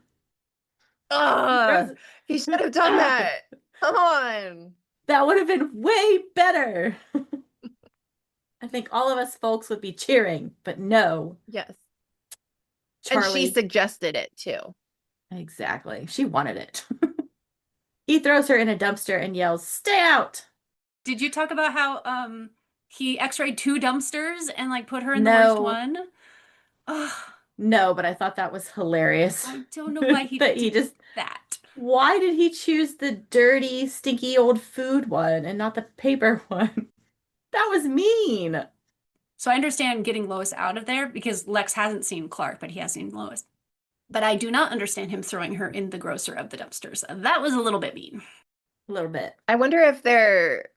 Speaker 4: He should have done that. Come on.
Speaker 3: That would have been way better. I think all of us folks would be cheering, but no.
Speaker 4: Yes.
Speaker 3: Charlie.
Speaker 4: And she suggested it too.
Speaker 3: Exactly. She wanted it. He throws her in a dumpster and yells, "Stay out!"
Speaker 2: Did you talk about how he x-rayed 2 dumpsters and like put her in
Speaker 3: No.
Speaker 2: the worst one? Ugh,
Speaker 3: No, but I thought that was hilarious.
Speaker 2: I don't know why he
Speaker 3: But
Speaker 2: did that.
Speaker 3: Why did he choose the dirty, stinky old food one and not the paper one? That was mean.
Speaker 2: So I understand getting Lois out of there because Lex hasn't seen Clark, but he has seen Lois. But I do not understand him throwing her in the grosser of the dumpsters. That was a little bit mean.
Speaker 3: A little bit.
Speaker 4: I wonder if they're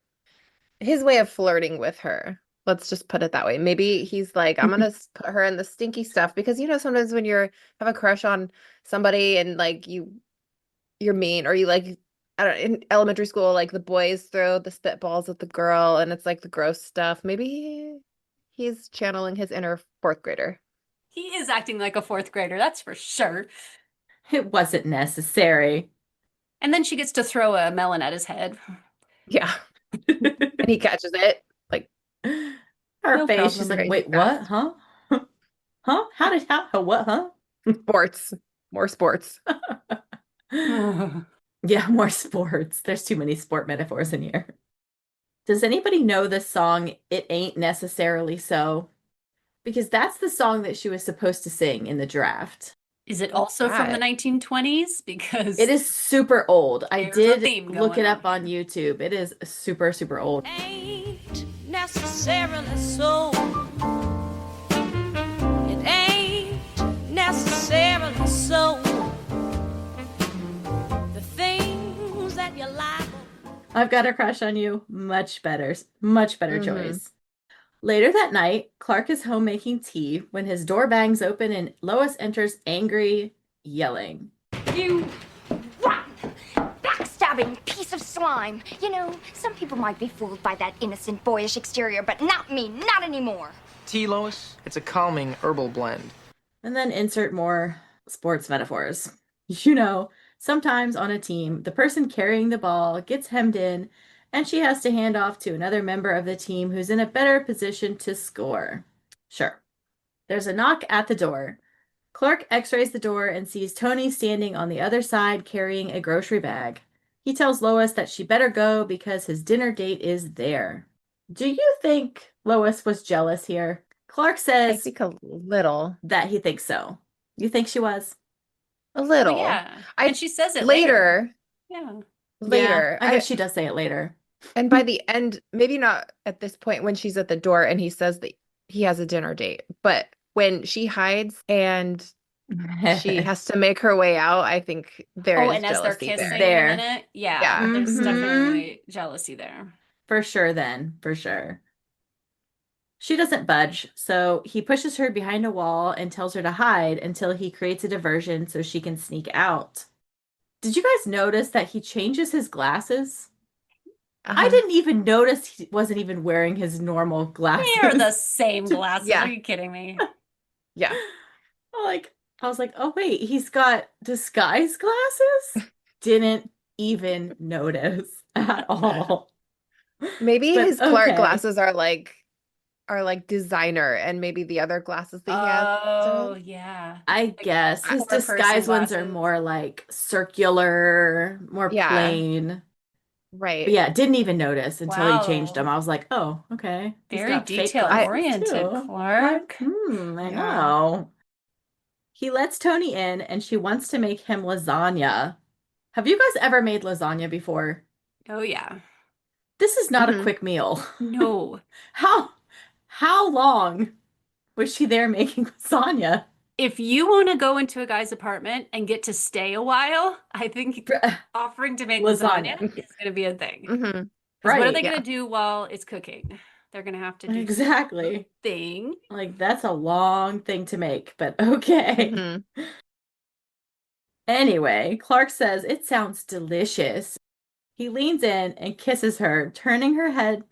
Speaker 4: his way of flirting with her. Let's just put it that way. Maybe he's like, I'm gonna put her in the stinky stuff because sometimes when you're have a crush on somebody and like you're mean or you like I don't in elementary school like the boys throw the spitballs at the girl and it's like the gross stuff. Maybe he's channeling his inner 4th grader.
Speaker 2: He is acting like a 4th grader, that's for sure.
Speaker 3: It wasn't necessary.
Speaker 2: And then she gets to throw a melon at his head.
Speaker 4: Yeah. And he catches it. Like
Speaker 3: her
Speaker 4: no
Speaker 3: face,
Speaker 4: problem,
Speaker 3: she's like,
Speaker 4: crazy
Speaker 3: "Wait,
Speaker 4: fast."
Speaker 3: what? Huh? Huh? What, huh?"
Speaker 4: Sports. More sports.
Speaker 3: Yeah, more sports. There's too many sport metaphors in here. Does anybody know this song, "It Ain't Necessarily So"? Because that's the song that she was supposed to sing in the draft.
Speaker 2: Is it also from the 1920s? Because
Speaker 3: it is super old. I
Speaker 2: there's a
Speaker 3: did
Speaker 2: theme
Speaker 3: look it
Speaker 2: going
Speaker 3: up on YouTube. It is super, super old.
Speaker 1: Ain't necessarily so. It ain't necessarily so. The things that you like.
Speaker 3: I've Got a Crush on You. Much better choice. Later that night, Clark is home making tea when his door bangs open and Lois enters angry, yelling.
Speaker 6: You rotten, backstabbing piece of slime. You know, some people might be fooled by that innocent, boyish exterior, but not me, not anymore.
Speaker 5: Tea, Lois? It's a calming herbal blend.
Speaker 3: And then insert more sports metaphors. You know, sometimes on a team, the person carrying the ball gets hemmed in and she has to hand off to another member of the team who's in a better position to score. Sure. There's a knock at the door. Clark x-rays the door and sees Toni standing on the other side carrying a grocery bag. He tells Lois that she better go because his dinner date is there. Do you think Lois was jealous here? Clark says
Speaker 4: I think a little.
Speaker 3: that he thinks so. You think she was?
Speaker 4: A little.
Speaker 2: Well, yeah. And she says it
Speaker 4: later.
Speaker 2: Yeah.
Speaker 4: Later.
Speaker 3: Yeah, I guess she does say it later.
Speaker 4: And by the end, maybe not at this point when she's at the door and he says that he has a dinner date, but when she hides and she has to make her way out, I think there is
Speaker 2: and as they're
Speaker 4: jealousy
Speaker 2: kissing
Speaker 4: there.
Speaker 2: in a minute, yeah, there's
Speaker 3: Mhm.
Speaker 2: definitely jealousy there.
Speaker 3: For sure then, for sure. She doesn't budge, so he pushes her behind a wall and tells her to hide until he creates a diversion so she can sneak out. Did you guys notice that he changes his glasses? I didn't even notice he wasn't even wearing his normal glasses.
Speaker 2: They're the same glasses.
Speaker 4: Yeah.
Speaker 2: Are you kidding me?
Speaker 4: Yeah.
Speaker 3: I was like, oh wait, he's got disguise glasses? Didn't even notice at all.
Speaker 4: Maybe
Speaker 3: But
Speaker 4: his Clark
Speaker 3: okay.
Speaker 4: glasses are like designer, and maybe the other glasses that he has.
Speaker 2: Oh, yeah.
Speaker 3: I guess his
Speaker 2: poor person
Speaker 3: disguise ones are
Speaker 2: glasses.
Speaker 3: more like circular, more
Speaker 4: Yeah.
Speaker 3: plain.
Speaker 4: Right.
Speaker 3: But yeah, didn't even notice until he changed them.
Speaker 2: Wow.
Speaker 3: I was like, oh, okay. He's
Speaker 2: Very
Speaker 3: got fake
Speaker 2: detail
Speaker 3: glasses
Speaker 2: oriented,
Speaker 3: too.
Speaker 2: Clark.
Speaker 3: I
Speaker 4: Yeah.
Speaker 3: know. He lets Tony in and she wants to make him lasagna. Have you guys ever made lasagna before?
Speaker 2: Oh, yeah.
Speaker 3: This is not a
Speaker 4: Mhm.
Speaker 3: quick meal.
Speaker 2: No.
Speaker 3: How long was she there making lasagna?
Speaker 2: If you want to go into a guy's apartment and get to stay a while, I think offering to make lasagna
Speaker 3: Lasagna.
Speaker 2: is going to be a thing.
Speaker 4: Mhm.
Speaker 2: Because what are
Speaker 3: Right.
Speaker 2: they
Speaker 4: Yeah.
Speaker 2: going to do while it's cooking? They're going to have to do
Speaker 3: Exactly.
Speaker 2: thing.
Speaker 3: Like, that's a long thing to make, but okay.
Speaker 4: Mhm.
Speaker 3: Anyway, Clark says it sounds delicious. He leans in and kisses her, turning her head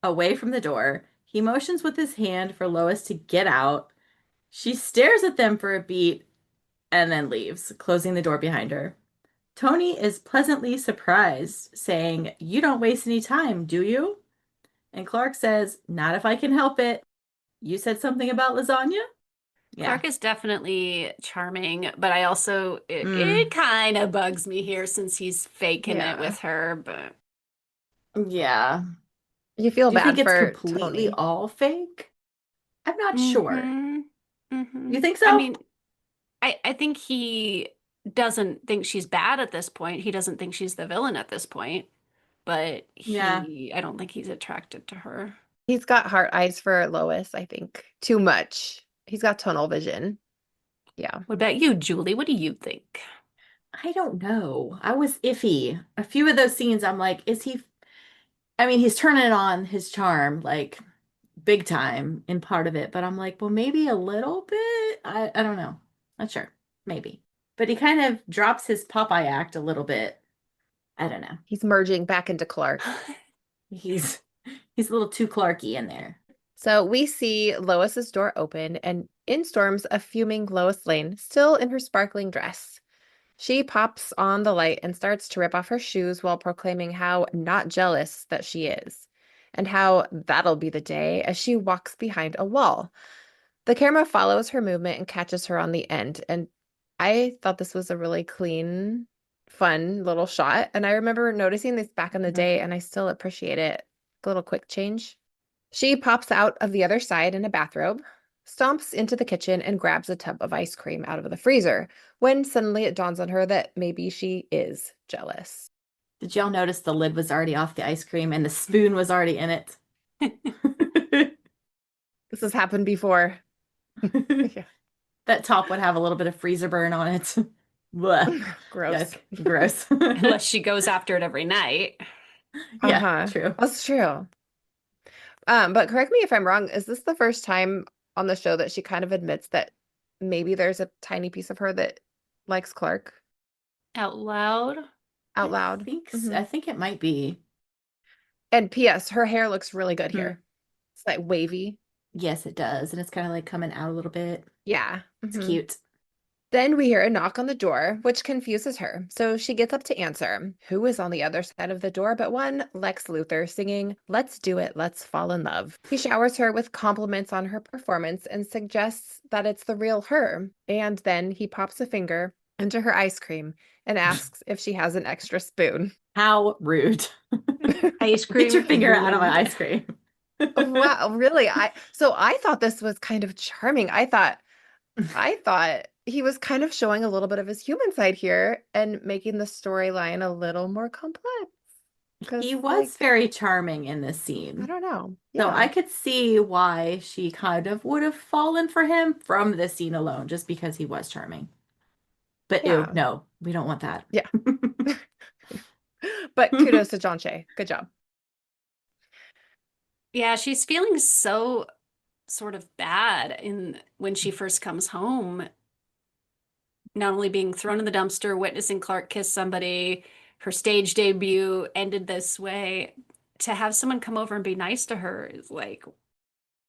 Speaker 3: away from the door. He motions with his hand for Lois to get out. She stares at them for a beat and then leaves, closing the door behind her. Tony is pleasantly surprised, saying, "You don't waste any time, do you?" And Clark says, "Not if I can help it. You said something about lasagna?" Yeah.
Speaker 2: Clark is definitely charming, but I also, it kind of bugs me here since he's faking it
Speaker 3: Yeah.
Speaker 2: with her, but
Speaker 3: Yeah.
Speaker 4: You feel
Speaker 3: Do you think
Speaker 4: bad
Speaker 3: it's
Speaker 4: for
Speaker 3: completely
Speaker 4: Tony.
Speaker 3: all fake? I'm not sure.
Speaker 2: Mhm.
Speaker 3: You think
Speaker 2: I
Speaker 3: so?
Speaker 2: mean, I think he doesn't think she's bad at this point. He doesn't think she's the villain at this point, but
Speaker 3: Yeah.
Speaker 2: I don't think he's attracted to her.
Speaker 4: He's got heart eyes for Lois, I think. Too much. He's got tunnel vision. Yeah.
Speaker 2: What about you, Julie? What do you think?
Speaker 3: I don't know. I was iffy. A few of those scenes, I'm like, is he? I mean, he's turning on his charm, like big time in part of it, but I'm like, well, maybe a little bit. I don't know. Not sure. Maybe. But he kind of drops his Popeye act a little bit. I don't know.
Speaker 4: He's merging back into Clark.
Speaker 3: He's a little too Clarky in there.
Speaker 4: So we see Lois's door open, and in storms a fuming Lois Lane, still in her sparkling dress. She pops on the light and starts to rip off her shoes while proclaiming how not jealous that she is, and how that'll be the day as she walks behind a wall. The camera follows her movement and catches her on the end, and I thought this was a really clean, fun little shot. And I remember noticing this back in the day, and I still appreciate it. A little quick change. She pops out of the other side in a bathrobe, stomps into the kitchen, and grabs a tub of ice cream out of the freezer, when suddenly it dawns on her that maybe she is jealous.
Speaker 3: Did y'all notice the lid was already off the ice cream and the spoon was already in it?
Speaker 4: This has happened before. Yeah.
Speaker 3: That top would have a little bit of freezer burn on it. Blech.
Speaker 4: Gross.
Speaker 3: Yuck. Gross.
Speaker 2: Unless she goes after it every night.
Speaker 3: Yeah, true.
Speaker 4: That's true. But correct me if I'm wrong, is this the first time on the show that she kind of admits that maybe there's a tiny piece of her that likes Clark
Speaker 2: Out loud?
Speaker 4: out loud?
Speaker 3: I think it might be.
Speaker 4: And P.S., her hair looks really good here. It's like wavy.
Speaker 3: Yes, it does. And it's kind of like coming out a little bit.
Speaker 4: Yeah.
Speaker 3: It's cute.
Speaker 4: Then we hear a knock on the door, which confuses her. So she gets up to answer. Who is on the other side of the door but one Lex Luthor singing, "Let's do it, let's fall in love." He showers her with compliments on her performance and suggests that it's the real her. And then he pops a finger into her ice cream and asks if she has an extra spoon.
Speaker 3: How rude.
Speaker 2: Ice cream.
Speaker 3: Get your finger out of my ice cream.
Speaker 4: Wow, really? I thought this was kind of charming. I thought he was kind of showing a little bit of his human side here and making the storyline a little more complex.
Speaker 3: He was very charming in this scene.
Speaker 4: I don't know.
Speaker 3: So
Speaker 4: Yeah.
Speaker 3: I could see why she kind of would have fallen for him from this scene alone, just because he was charming. But ew,
Speaker 4: Yeah.
Speaker 3: no, we don't want that.
Speaker 4: Yeah. But kudos to John Shea. Good job.
Speaker 2: Yeah, she's feeling so sort of bad when she first comes home, not only being thrown in the dumpster, witnessing Clark kiss somebody, her stage debut ended this way. To have someone come over and be nice to her is like,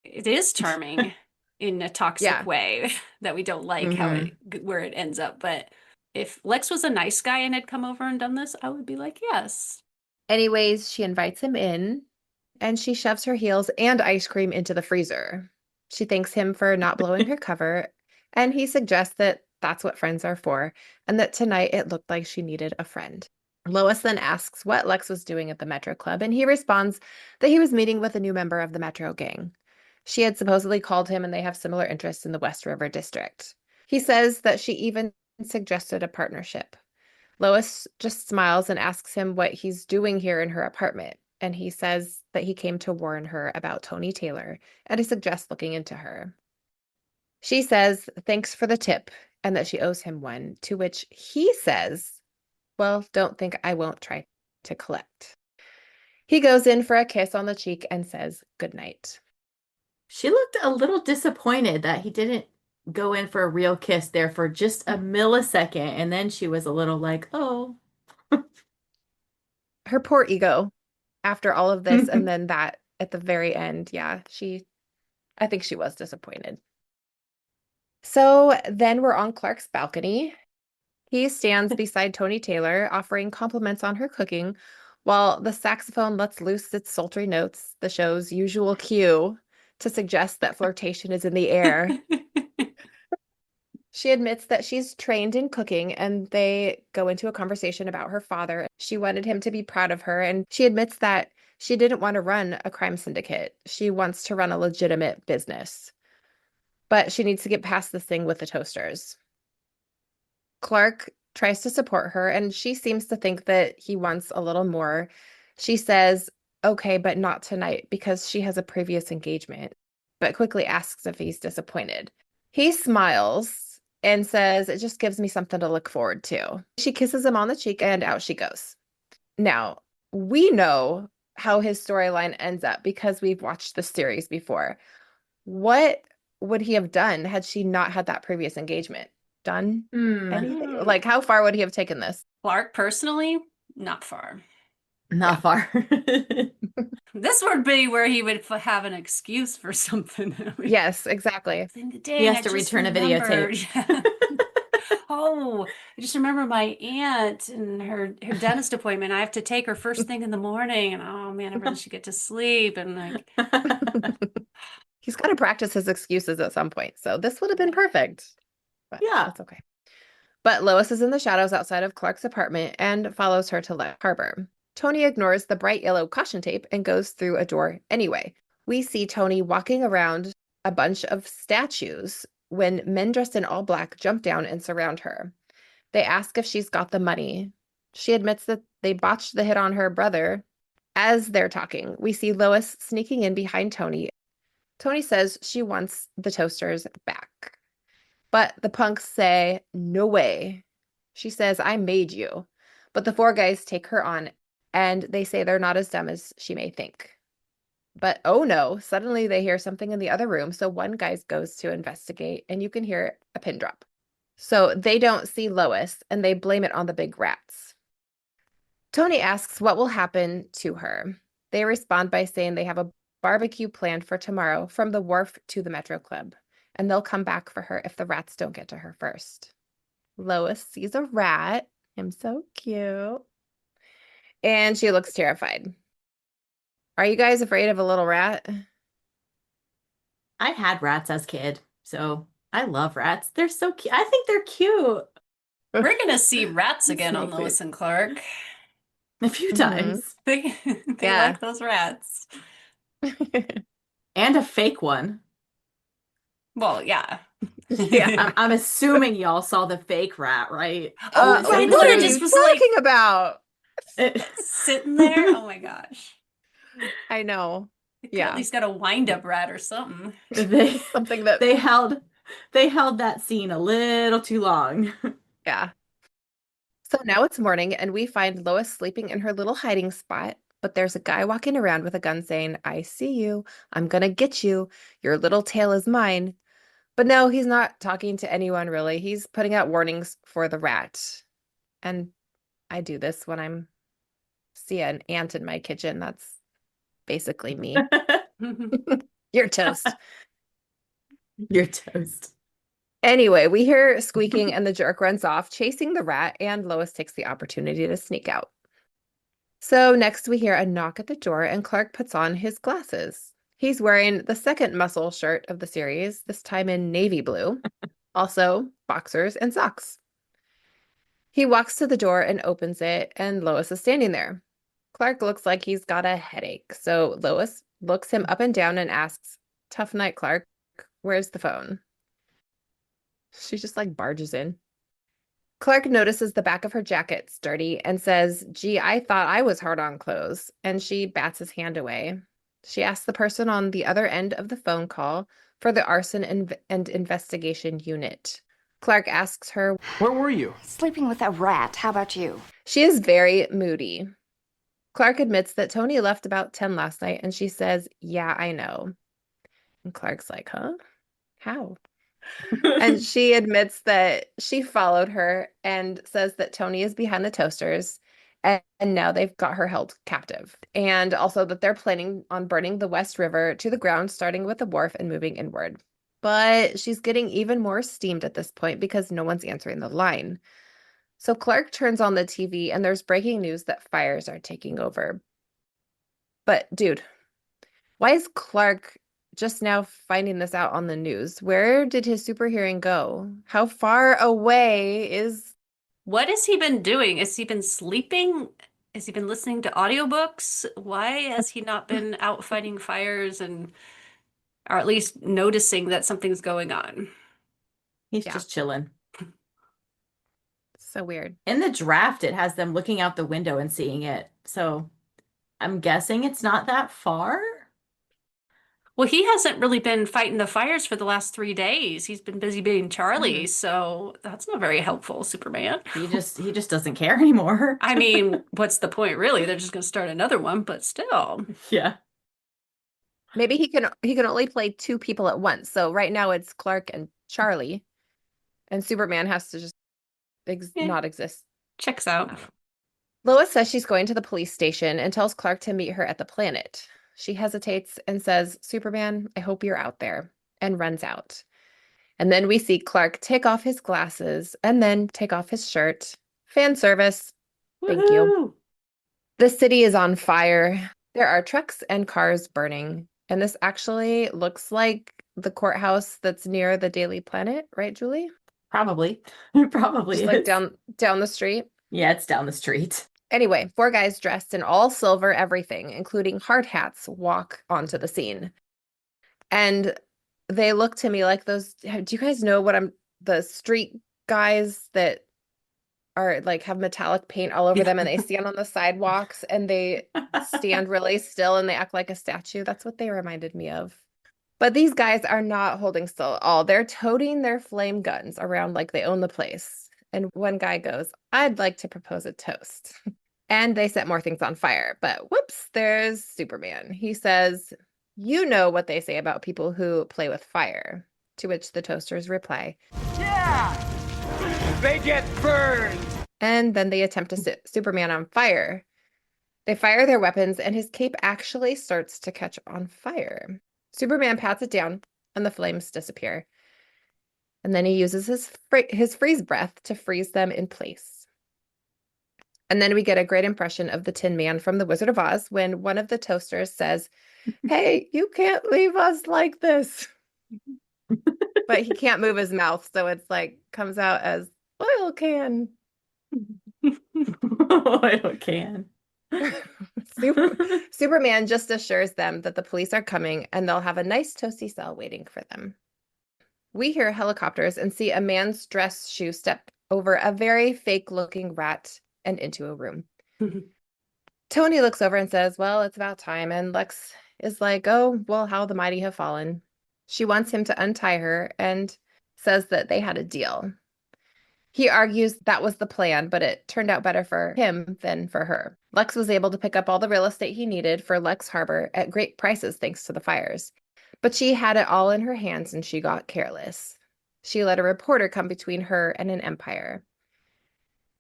Speaker 2: it is charming in a toxic way that we don't like where it ends up. But if Lex was a nice guy and had come over and done this, I would be like, yes.
Speaker 4: Anyways, she invites him in and she shoves her heels and ice cream into the freezer. She thanks him for not blowing her cover, and he suggests that that's what friends are for, and that tonight it looked like she needed a friend. Lois then asks what Lex was doing at the Metro Club, and he responds that he was meeting with a new member of the Metro gang. She had supposedly called him, and they have similar interests in the West River District. He says that she even suggested a partnership. Lois just smiles and asks him what he's doing here in her apartment, and he says that he came to warn her about Toni Taylor, and he suggests looking into her. She says thanks for the tip, and that she owes him one, to which he says, well, don't think I won't try to collect. He goes in for a kiss on the cheek and says goodnight.
Speaker 3: She looked a little disappointed that he didn't go in for a real kiss there for just a millisecond, and then she was a little like, oh.
Speaker 4: Her poor ego after all of this, and then that at the very end, I think she was disappointed. So then we're on Clark's balcony. He stands beside Toni Taylor, offering compliments on her cooking, while the saxophone lets loose its sultry notes, the show's usual cue to suggest that flirtation is in the air. She admits that she's trained in cooking, and they go into a conversation about her father. She wanted him to be proud of her, and she admits that she didn't want to run a crime syndicate. She wants to run a legitimate business. But she needs to get past this thing with the toasters. Clark tries to support her, and she seems to think that he wants a little more. She says, okay, but not tonight, because she has a previous engagement, but quickly asks if he's disappointed. He smiles and says, it just gives me something to look forward to. She kisses him on the cheek, and out she goes. Now, we know how his storyline ends up because we've watched the series before. What would he have done had she not had that previous engagement? Done anything? Like, how far would he have taken this?
Speaker 2: Clark, personally, not far.
Speaker 3: Not far.
Speaker 2: This would be where he would have an excuse for something.
Speaker 4: Yes, exactly.
Speaker 3: He has to return a videotape.
Speaker 2: Yeah. Oh, I just remember my aunt and her dentist appointment. I have to take her first thing in the morning, and oh man, I really should get to sleep. And like,
Speaker 4: he's got to practice his excuses at some point. So this would have been perfect. But
Speaker 3: yeah,
Speaker 4: that's okay. But Lois is in the shadows outside of Clark's apartment and follows her to Lex Harbor. Toni ignores the bright yellow caution tape and goes through a door anyway. We see Toni walking around a bunch of statues when men dressed in all black jump down and surround her. They ask if she's got the money. She admits that they botched the hit on her brother. As they're talking, we see Lois sneaking in behind Toni. Toni says she wants the toasters back. But the punks say, no way. She says, I made you. But the four guys take her on, and they say they're not as dumb as she may think. But oh no, suddenly they hear something in the other room, so one guy goes to investigate, and you can hear a pin drop. So they don't see Lois, and they blame it on the big rats. Toni asks what will happen to her. They respond by saying they have a barbecue planned for tomorrow from the wharf to the Metro Club, and they'll come back for her if the rats don't get to her first. Lois sees a rat. I'm so cute. And she looks terrified. Are you guys afraid of a little rat?
Speaker 3: I had rats as a kid, so I love rats. They're so cute. I think they're cute.
Speaker 2: We're going to see rats again on Lois and Clark.
Speaker 3: A few times.
Speaker 2: They like those rats.
Speaker 3: And a fake one.
Speaker 2: Well, yeah.
Speaker 3: I'm assuming y'all saw the fake rat, right?
Speaker 2: Oh,
Speaker 4: what are you talking about?
Speaker 2: Sitting there? Oh my gosh.
Speaker 4: I know.
Speaker 2: At least got a wind-up rat or something.
Speaker 4: Something that
Speaker 3: they held that scene a little too long.
Speaker 4: Yeah. So now it's morning, and we find Lois sleeping in her little hiding spot. but there's a guy walking around with a gun saying, I see you. I'm gonna get you. Your little tail is mine. But no, he's not talking to anyone really. He's putting out warnings for the rat. And I do this when I'm see an ant in my kitchen. That's basically me. You're toast.
Speaker 3: You're toast.
Speaker 4: Anyway, we hear squeaking and the jerk runs off, chasing the rat, and Lois takes the opportunity to sneak out. So next we hear a knock at the door and Clark puts on his glasses. He's wearing the second muscle shirt of the series, this time in navy blue, also boxers and socks. He walks to the door and opens it, and Lois is standing there. Clark looks like he's got a headache, so Lois looks him up and down and asks, Tough night, Clark. Where's the phone? She just like barges in. Clark notices the back of her jacket's dirty and says, Gee, I thought I was hard on clothes. And she bats his hand away. She asks the person on the other end of the phone call for the arson and investigation unit. Clark asks her,
Speaker 5: Where were you?
Speaker 6: Sleeping with a rat. How about you?
Speaker 4: She is very moody. Clark admits that Toni left about 10 last night, and she says, Yeah, I know. And Clark's like, Huh? How? And she admits that she followed her and says that Toni is behind the toasters and now they've got her held captive. And also that they're planning on burning the West River to the ground, starting with the wharf and moving inward. But she's getting even more steamed at this point because no one's answering the line. So Clark turns on the TV and there's breaking news that fires are taking over. But dude, why is Clark just now finding this out on the news? Where did his super hearing go? How far away is...
Speaker 2: What has he been doing? Has he been sleeping? Has he been listening to audiobooks? Why has he not been out fighting fires and, or at least noticing that something's going on?
Speaker 3: He's just chilling.
Speaker 4: So weird.
Speaker 3: In the draft, it has them looking out the window and seeing it. So I'm guessing it's not that far.
Speaker 2: Well, he hasn't really been fighting the fires for the last 3 days. He's been busy being Charlie, so that's not very helpful, Superman.
Speaker 3: He just doesn't care anymore.
Speaker 2: I mean, what's the point, really? They're just going to start another one, but still.
Speaker 3: Yeah.
Speaker 4: Maybe he can only play 2 people at once. So right now it's Clark and Charlie, and Superman has to just not exist.
Speaker 2: Checks out.
Speaker 4: Lois says she's going to the police station and tells Clark to meet her at the planet. She hesitates and says, Superman, I hope you're out there, and runs out. And then we see Clark take off his glasses and then take off his shirt. Fan service. Thank you. The city is on fire. There are trucks and cars burning. And this actually looks like the courthouse that's near the Daily Planet, right, Julie?
Speaker 3: Probably. Probably.
Speaker 4: Just like down the street.
Speaker 3: Yeah, it's down the street.
Speaker 4: Anyway, 4 guys dressed in all silver everything, including hard hats, walk onto the scene. And they look to me like those, do you guys know what the street guys that are like have metallic paint all over them and they stand on the sidewalks and they stand really still and they act like a statue? That's what they reminded me of. But these guys are not holding still at all. They're toting their flame guns around like they own the place. And one guy goes, I'd like to propose a toast. And they set more things on fire. But whoops, there's Superman. He says, you know what they say about people who play with fire. To which the toasters reply,
Speaker 5: Yeah! They get burned!
Speaker 4: And then they attempt to set Superman on fire. They fire their weapons and his cape actually starts to catch on fire. Superman pats it down and the flames disappear. And then he uses his freeze breath to freeze them in place. And then we get a great impression of the Tin Man from The Wizard of Oz when one of the toasters says, hey, you can't leave us like this. But he can't move his mouth, so it's like comes out as oil can.
Speaker 3: Oil can.
Speaker 4: Superman just assures them that the police are coming and they'll have a nice toasty cell waiting for them. We hear helicopters and see a man's dress shoe step over a very fake-looking rat and into a room. Toni looks over and says, well, it's about time. And Lex is like, oh, well, how the mighty have fallen. She wants him to untie her and says that they had a deal. He argues that was the plan, but it turned out better for him than for her. Lex was able to pick up all the real estate he needed for Lex Harbor at great prices thanks to the fires. But she had it all in her hands and she got careless. She let a reporter come between her and an empire.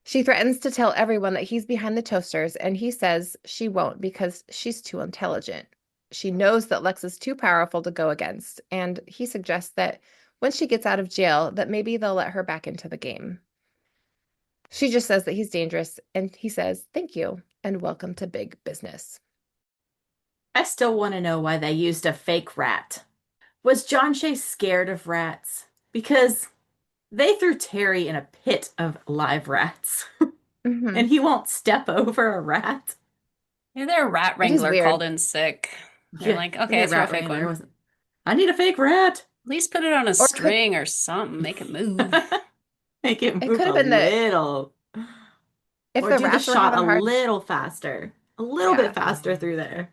Speaker 4: She threatens to tell everyone that he's behind the toasters, and he says she won't because she's too intelligent. She knows that Lex is too powerful to go against, and he suggests that when she gets out of jail, that maybe they'll let her back into the game. She just says that he's dangerous, and he says, thank you, and welcome to big business.
Speaker 3: I still want to know why they used a fake rat. Was John Shea scared of rats? Because they threw Teri in a pit of live rats,
Speaker 4: Mm-hmm.
Speaker 3: and he won't step over a rat.
Speaker 2: Yeah, their rat
Speaker 4: It is
Speaker 2: wrangler
Speaker 4: weird.
Speaker 2: called in sick. They're like, okay, throw a fake one.
Speaker 3: I need a fake rat.
Speaker 2: At least put it on a
Speaker 4: Or could-
Speaker 2: string or something. Make it move.
Speaker 3: Make it
Speaker 4: It
Speaker 3: move
Speaker 4: could have
Speaker 3: a
Speaker 4: been that
Speaker 3: little.
Speaker 4: if
Speaker 3: Or
Speaker 4: the
Speaker 3: do the
Speaker 4: rats were
Speaker 3: shot
Speaker 4: having
Speaker 3: a
Speaker 4: hard,
Speaker 3: little faster. A little
Speaker 4: Yeah.
Speaker 3: bit faster through there.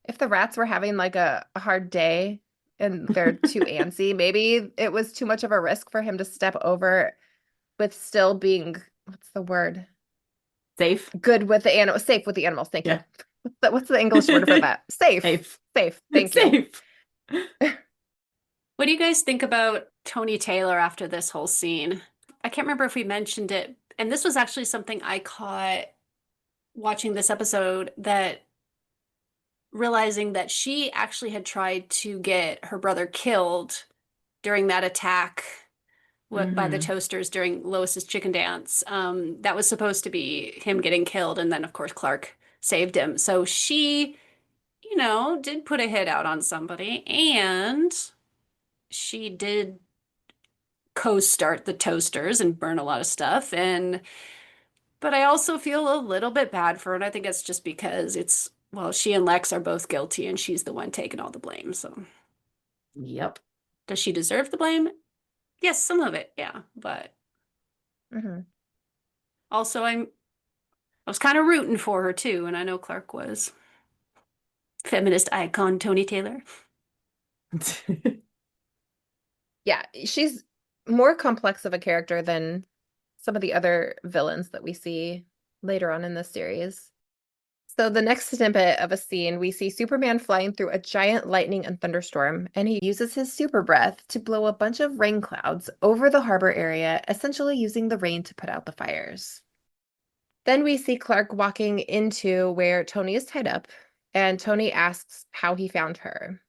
Speaker 4: if the rats were having like a hard day and they're too antsy, maybe it was too much of a risk for him to step over with still being, what's the word?
Speaker 3: Safe.
Speaker 4: Good with the animals, safe with the animals. Thank
Speaker 3: Yeah.
Speaker 4: you. What's the English word for that? Safe.
Speaker 3: Safe.
Speaker 4: Safe. Thank you.
Speaker 3: Safe.
Speaker 2: What do you guys think about Tony Taylor after this whole scene? I can't remember if we mentioned it, and this was actually something I caught watching this episode, that realizing that she actually had tried to get her brother killed during that attack by the toasters during Lois's chicken dance. That was supposed to be him getting killed, and then of course Clark saved him. So she, did put a hit out on somebody, and she did co-start the toasters and burn a lot of stuff. But I also feel a little bit bad for her, and I think it's just because she and Lex are both guilty, and she's the one taking all the blame. So
Speaker 3: Yep.
Speaker 2: does she deserve the blame? Yes, some of it, yeah. But
Speaker 4: Mm-hmm.
Speaker 2: also I was kind of rooting for her too, and I know Clark was. Feminist icon Tony Taylor.
Speaker 4: Yeah, she's more complex of a character than some of the other villains that we see later on in the series. So the next snippet of a scene, we see Superman flying through a giant lightning and thunderstorm, and he uses his super breath to blow a bunch of rain clouds over the harbor area, essentially using the rain to put out the fires. Then we see Clark walking into where Tony is tied up, and Tony asks how he found her.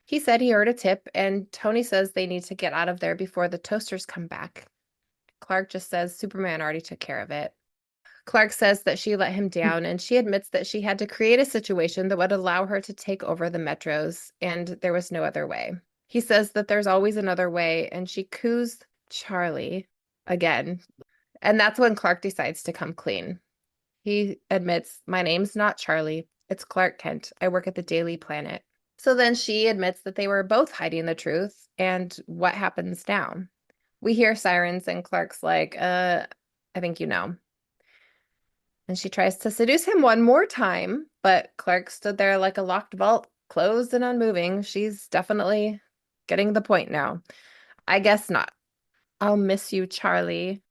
Speaker 4: He said he heard a tip, and Tony says they need to get out of there before the toasters come back. Clark just says Superman already took care of it. Clark says that she let him down, and she admits that she had to create a situation that would allow her to take over the metros, and there was no other way. He says that there's always another way, and she coos Charlie again. And that's when Clark decides to come clean. He admits, my name's not Charlie. It's Clark Kent. I work at the Daily Planet. So then she admits that they were both hiding the truth, and what happens now? We hear sirens, and Clark's like, I think you know. And she tries to seduce him one more time, but Clark stood there like a locked vault, closed and unmoving. She's definitely getting the point now. I guess not. I'll miss you, Charlie.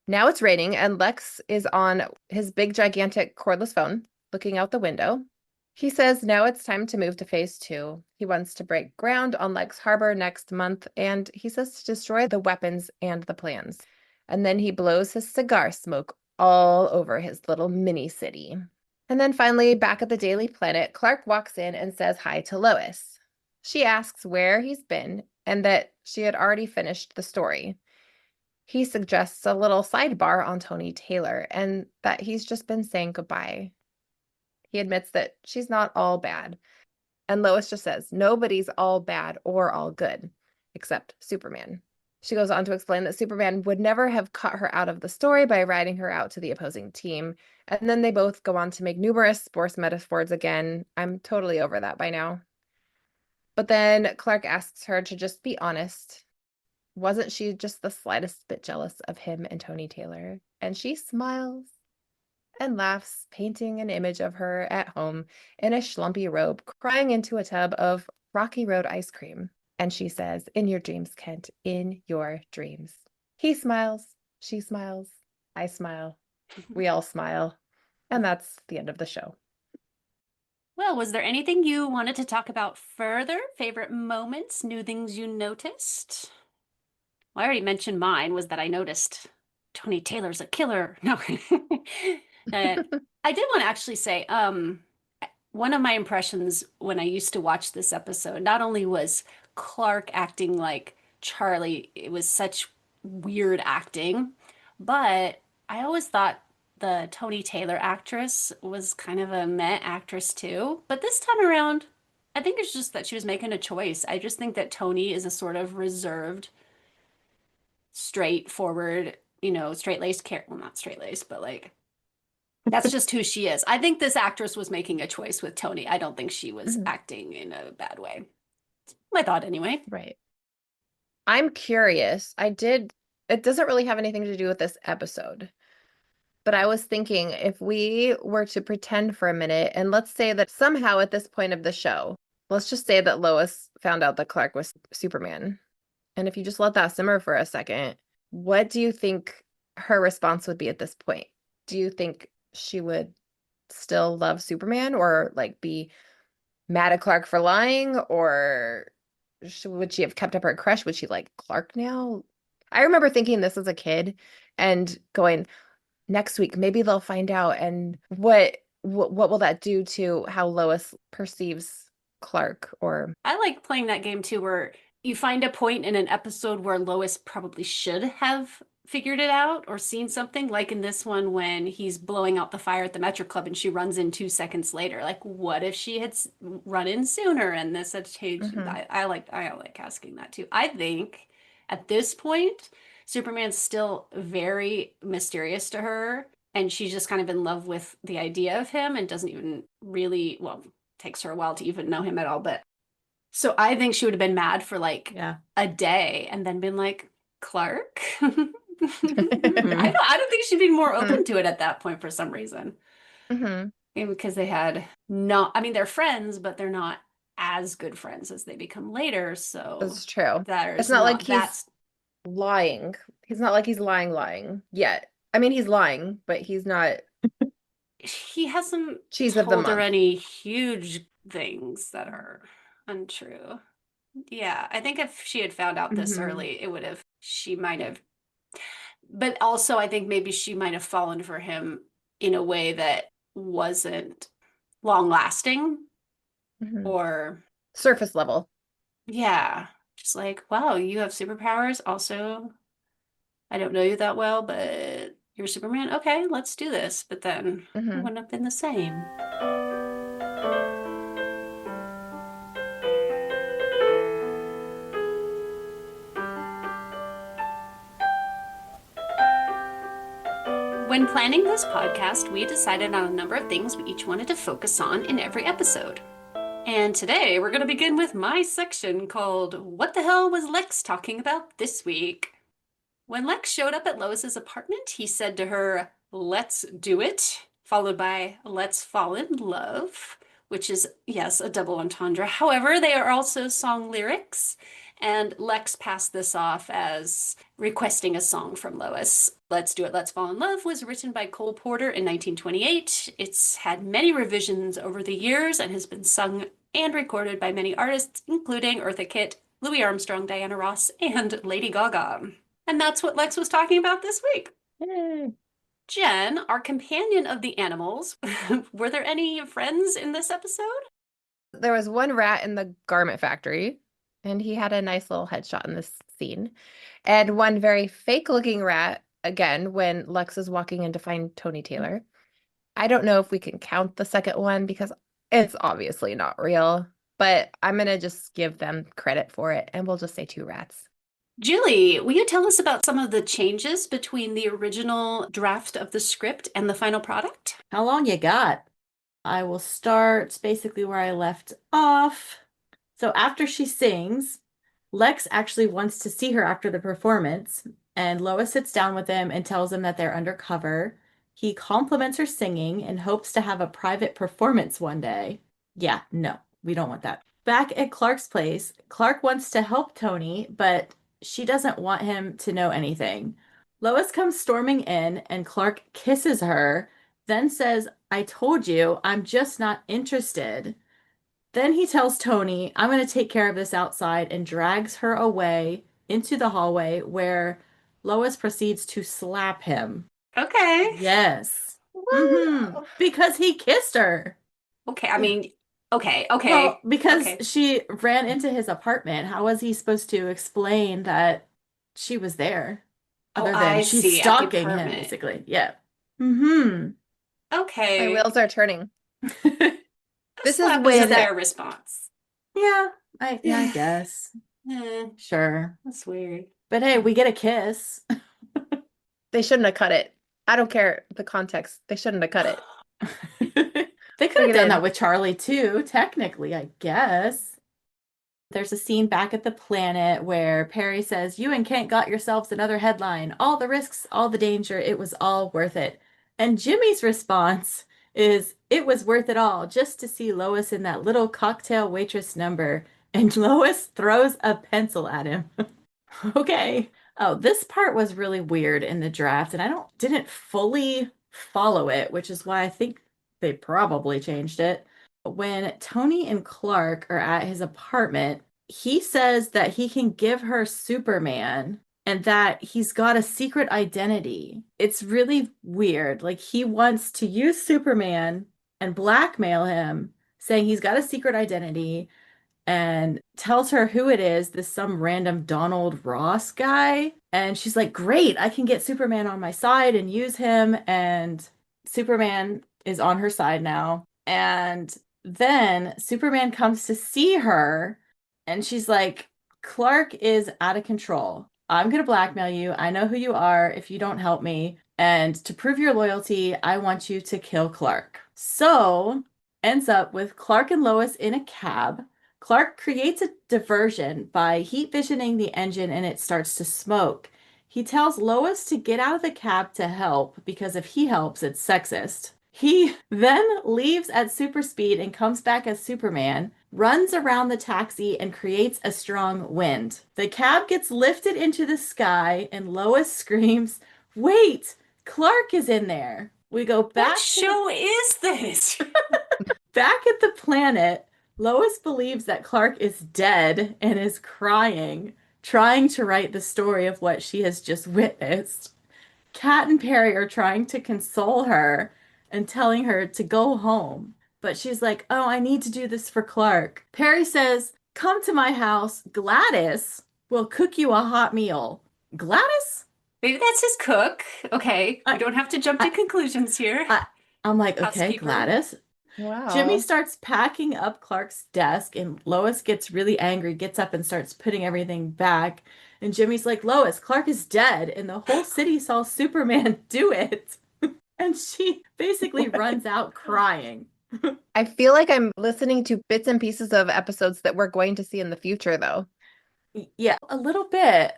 Speaker 4: Now it's raining, and Lex is on his big, gigantic cordless phone, looking out the window. He says now it's time to move to phase 2. He wants to break ground on Lex Harbor next month, and he says to destroy the weapons and the plans. And then he blows his cigar smoke all over his little mini city. And then finally, back at the Daily Planet, Clark walks in and says hi to Lois. She asks where he's been and that she had already finished the story. He suggests a little sidebar on Tony Taylor and that he's just been saying goodbye. He admits that she's not all bad. And Lois just says, nobody's all bad or all good, except Superman. She goes on to explain that Superman would never have cut her out of the story by riding her out to the opposing team. And then they both go on to make numerous sports metaphors again. I'm totally over that by now. But then Clark asks her to just be honest. Wasn't she just the slightest bit jealous of him and Tony Taylor? And she smiles and laughs, painting an image of her at home in a schlumpy robe, crying into a tub of Rocky Road ice cream. And she says, in your dreams, Kent, in your dreams. He smiles, she smiles, I smile, we all smile. And that's the end of the show.
Speaker 2: Well, was there anything you wanted to talk about further? Favorite moments, new things you noticed? Well, I already mentioned mine was that I noticed Tony Taylor's a killer. No. I did want to actually say, one of my impressions when I used to watch this episode, not only was Clark acting like Charlie, it was such weird acting, but I always thought the Tony Taylor actress was kind of a meh actress too. But this time around, I think it's just that she was making a choice. I just think that Tony is a sort of reserved, straightforward, straight-laced well, not straight-laced, but like that's just who she is. I think this actress was making a choice with Tony. I don't think she was acting in a bad way. My thought anyway.
Speaker 4: Right. I'm curious. It doesn't really have anything to do with this episode, but I was thinking if we were to pretend for a minute, and let's say that somehow at this point of the show, let's just say that Lois found out that Clark was Superman. And if you just let that simmer for a second, what do you think her response would be at this point? Do you think she would still love Superman or like be mad at Clark for lying, or would she have kept up her crush? Would she like Clark now? I remember thinking this as a kid and going, next week maybe they'll find out, and what will that do to how Lois perceives Clark? Or
Speaker 2: I like playing that game too, where you find a point in an episode where Lois probably should have figured it out or seen something, like in this one when he's blowing out the fire at the Metro Club and she runs in 2 seconds later. Like, what if she had run in sooner and this had changed? I like asking that too. I think at this point, Superman's still very mysterious to her, and she's just kind of in love with the idea of him and doesn't even really, well, takes her a while to even know him at all. But so I think she would have been mad for like a day and then been like, Clark? I don't think she'd be more open to it at that point for some reason. Maybe because they had not, I mean, they're friends, but they're not as good friends as they become later. So
Speaker 4: that's true.
Speaker 2: It's not like
Speaker 4: he's lying. He's not like he's lying yet. I mean, he's lying, but he's not.
Speaker 2: He hasn't
Speaker 4: Cheese of the
Speaker 2: told her
Speaker 4: month.
Speaker 2: any huge things that are untrue. Yeah, I think if she had found out this early, she might have. But also, I think maybe she might have fallen for him in a way that wasn't long lasting or
Speaker 4: surface level.
Speaker 2: Yeah, just like, wow, you have superpowers. Also, I don't know you that well, but you're Superman. Okay, let's do this. But then it wouldn't have been the same. When planning this podcast, we decided on a number of things we each wanted to focus on in every episode. And today we're going to begin with my section called What the Hell Was Lex Talking About This Week? When Lex showed up at Lois's apartment, he said to her, "Let's do it," followed by "Let's fall in love," which is, yes, a double entendre. However, they are also song lyrics, and Lex passed this off as requesting a song from Lois. Let's Do It, Let's Fall in Love was written by Cole Porter in 1928. It's had many revisions over the years and has been sung and recorded by many artists, including Eartha Kitt, Louis Armstrong, Diana Ross, and Lady Gaga. And that's what Lex was talking about this week.
Speaker 4: Yay.
Speaker 2: Jen, our companion of the animals, were there any friends in this episode?
Speaker 4: There was one rat in the garment factory, and he had a nice little headshot in this scene. And one very fake-looking rat, again, when Lex is walking in to find Tony Taylor. I don't know if we can count the second one because it's obviously not real, but I'm going to just give them credit for it, and we'll just say 2 rats.
Speaker 2: Julie, will you tell us about some of the changes between the original draft of the script and the final product?
Speaker 3: How long you got? I will start basically where I left off. So after she sings, Lex actually wants to see her after the performance, and Lois sits down with him and tells him that they're undercover. He compliments her singing and hopes to have a private performance one day. Yeah, no, we don't want that. Back at Clark's place, Clark wants to help Tony, but she doesn't want him to know anything. Lois comes storming in, and Clark kisses her, then says, I told you, I'm just not interested. Then he tells Tony, I'm going to take care of this outside, and drags her away into the hallway where Lois proceeds to slap him.
Speaker 2: Okay.
Speaker 3: Yes.
Speaker 4: Whoa.
Speaker 3: Because he kissed her.
Speaker 2: Okay. I mean, okay.
Speaker 3: Well, because
Speaker 2: Okay.
Speaker 3: she ran into his apartment. How was he supposed to explain that she was there? Other than
Speaker 2: I
Speaker 3: she's
Speaker 2: see, at the
Speaker 3: stalking him,
Speaker 2: apartment.
Speaker 3: basically. Yeah. Mm-hmm.
Speaker 2: Okay.
Speaker 4: My wheels are turning. This is
Speaker 2: Slap is a
Speaker 4: when
Speaker 2: fair response.
Speaker 3: Yeah, I guess. Sure.
Speaker 2: That's weird.
Speaker 3: But hey, we get a kiss.
Speaker 4: they shouldn't have cut it. I don't care the context. They shouldn't have cut it.
Speaker 3: They could
Speaker 4: Bring
Speaker 3: have
Speaker 4: it
Speaker 3: done
Speaker 4: in.
Speaker 3: that with Charlie too, technically, I guess. There's a scene back at the planet where Perry says, You and Kent got yourselves another headline. All the risks, all the danger, it was all worth it. And Jimmy's response is, It was worth it all just to see Lois in that little cocktail waitress number. And Lois throws a pencil at him. Okay. Oh, this part was really weird in the draft, and I didn't fully follow it, which is why I think they probably changed it. When Tony and Clark are at his apartment, he says that he can give her Superman and that he's got a secret identity. It's really weird. Like, he wants to use Superman and blackmail him, saying he's got a secret identity, and tells her who it is, this some random Donald Ross guy. And she's like, Great, I can get Superman on my side and use him. And Superman is on her side now. And then Superman comes to see her, and she's like, Clark is out of control. I'm going to blackmail you. I know who you are if you don't help me. And to prove your loyalty, I want you to kill Clark. So ends up with Clark and Lois in a cab. Clark creates a diversion by heat visioning the engine, and it starts to smoke. He tells Lois to get out of the cab to help because if he helps, it's sexist. He then leaves at super speed and comes back as Superman, runs around the taxi, and creates a strong wind. The cab gets lifted into the sky, and Lois screams, Wait, Clark is in there. We go back
Speaker 2: What show is this?
Speaker 3: back at the planet. Lois believes that Clark is dead and is crying, trying to write the story of what she has just witnessed. Kat and Perry are trying to console her and telling her to go home. But she's like, Oh, I need to do this for Clark. Perry says, Come to my house. Gladys will cook you a hot meal. Gladys?
Speaker 2: Maybe that's his cook. Okay. We don't have to jump to conclusions here.
Speaker 3: I'm like, Okay,
Speaker 2: Housekeeper.
Speaker 3: Gladys.
Speaker 4: Wow.
Speaker 3: Jimmy starts packing up Clark's desk, and Lois gets really angry, gets up and starts putting everything back. And Jimmy's like, Lois, Clark is dead, and the whole city saw Superman do it. And she basically runs out crying.
Speaker 4: I feel like I'm listening to bits and pieces of episodes that we're going to see in the future, though.
Speaker 3: Yeah, a little bit.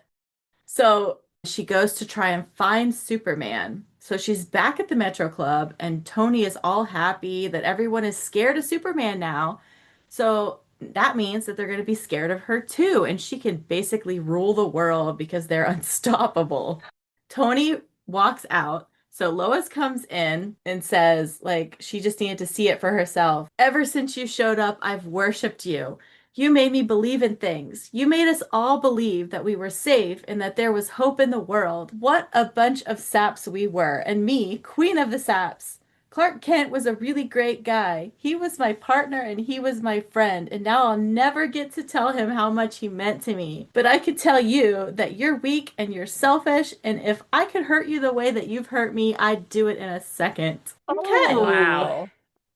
Speaker 3: So she goes to try and find Superman. So she's back at the Metro Club, and Tony is all happy that everyone is scared of Superman now. So that means that they're going to be scared of her too, and she can basically rule the world because they're unstoppable. Tony walks out. So Lois comes in and says, like, she just needed to see it for herself. Ever since you showed up, I've worshipped you. You made me believe in things. You made us all believe that we were safe and that there was hope in the world. What a bunch of saps we were. And me, queen of the saps. Clark Kent was a really great guy. He was my partner and he was my friend. And now I'll never get to tell him how much he meant to me. But I could tell you that you're weak and you're selfish. And if I could hurt you the way that you've hurt me, I'd do it in a second. Okay.
Speaker 4: Wow.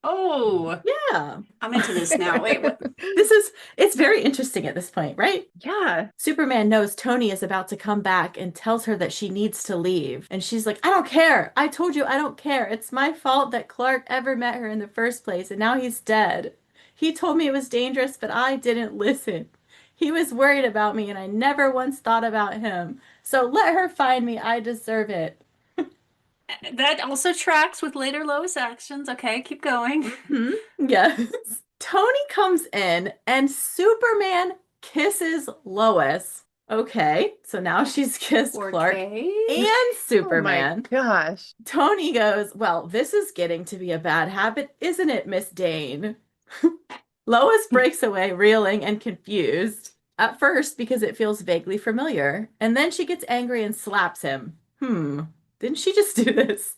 Speaker 2: Oh,
Speaker 3: Yeah.
Speaker 2: I'm into this now. Wait, what?
Speaker 3: It's very interesting at this point, right?
Speaker 4: Yeah.
Speaker 3: Superman knows Tony is about to come back and tells her that she needs to leave. And she's like, I don't care. I told you I don't care. It's my fault that Clark ever met her in the first place, and now he's dead. He told me it was dangerous, but I didn't listen. He was worried about me, and I never once thought about him. So let her find me. I deserve it.
Speaker 2: That also tracks with later Lois actions. Okay, keep going.
Speaker 3: Yes. Tony comes in and Superman kisses Lois. Okay, so now she's kissed Clark
Speaker 2: Okay.
Speaker 3: and
Speaker 4: Oh
Speaker 3: Superman.
Speaker 4: my gosh.
Speaker 3: Tony goes, well, this is getting to be a bad habit, isn't it, Miss Dane? Lois breaks away, reeling and confused. At first, because it feels vaguely familiar. And then she gets angry and slaps him. Didn't she just do this?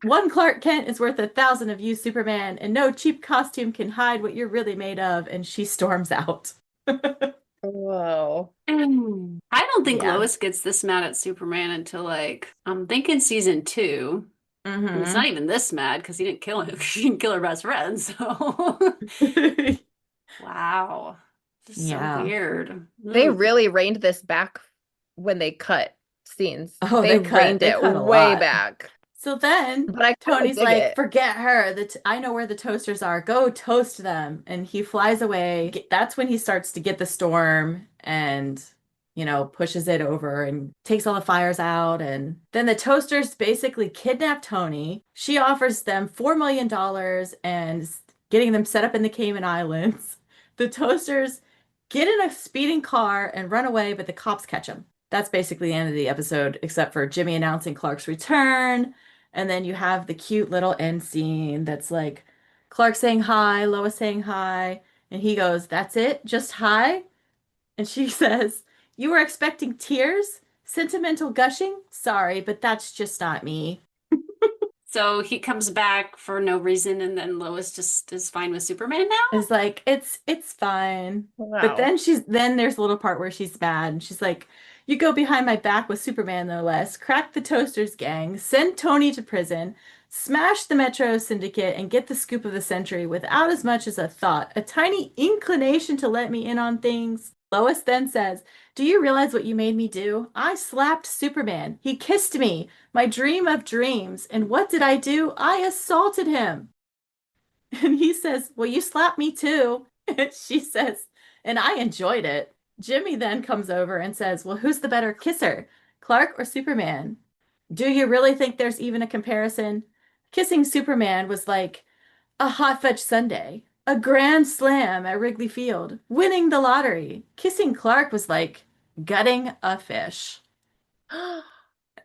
Speaker 3: One Clark Kent is worth 1,000 of you, Superman, and no cheap costume can hide what you're really made of. And she storms out.
Speaker 4: Whoa.
Speaker 2: I don't think
Speaker 3: Yeah.
Speaker 2: Lois gets this mad at Superman until like I'm thinking season 2. And it's not even this mad because he didn't kill him. She didn't kill her best friend. So wow. This is
Speaker 3: Yeah.
Speaker 2: so weird.
Speaker 4: They
Speaker 2: Ugh.
Speaker 4: really reined this back when they cut scenes.
Speaker 3: Oh,
Speaker 4: they
Speaker 3: they cut-
Speaker 4: reined
Speaker 3: they
Speaker 4: it
Speaker 3: cut a
Speaker 4: way
Speaker 3: lot.
Speaker 4: back.
Speaker 3: So then
Speaker 4: But I kinda
Speaker 3: Tony's
Speaker 4: dig
Speaker 3: like,
Speaker 4: it.
Speaker 3: forget her. I know where the toasters are. Go toast them. And he flies away. That's when he starts to get the storm and, pushes it over and takes all the fires out. And then the toasters basically kidnap Tony. She offers them $4 million and is getting them set up in the Cayman Islands. The toasters get in a speeding car and run away, but the cops catch them. That's basically the end of the episode, except for Jimmy announcing Clark's return. And then you have the cute little end scene that's like Clark saying hi, Lois saying hi. And he goes, that's it? Just hi? And she says, you were expecting tears? Sentimental gushing? Sorry, but that's just not me.
Speaker 2: So he comes back for no reason, and then Lois just is fine with Superman now?
Speaker 3: It's like, it's fine.
Speaker 4: Wow.
Speaker 3: But then there's a little part where she's mad and she's like, you go behind my back with Superman, no less. Crack the Toasters gang, send Tony to prison, smash the Metro Syndicate, and get the scoop of the century without as much as a thought, a tiny inclination to let me in on things. Lois then says, do you realize what you made me do? I slapped Superman. He kissed me, my dream of dreams. And what did I do? I assaulted him. And he says, well, you slapped me too. And she says, and I enjoyed it. Jimmy then comes over and says, well, who's the better kisser, Clark or Superman? Do you really think there's even a comparison? Kissing Superman was like a hot fudge sundae, a grand slam at Wrigley Field, winning the lottery. Kissing Clark was like gutting a fish.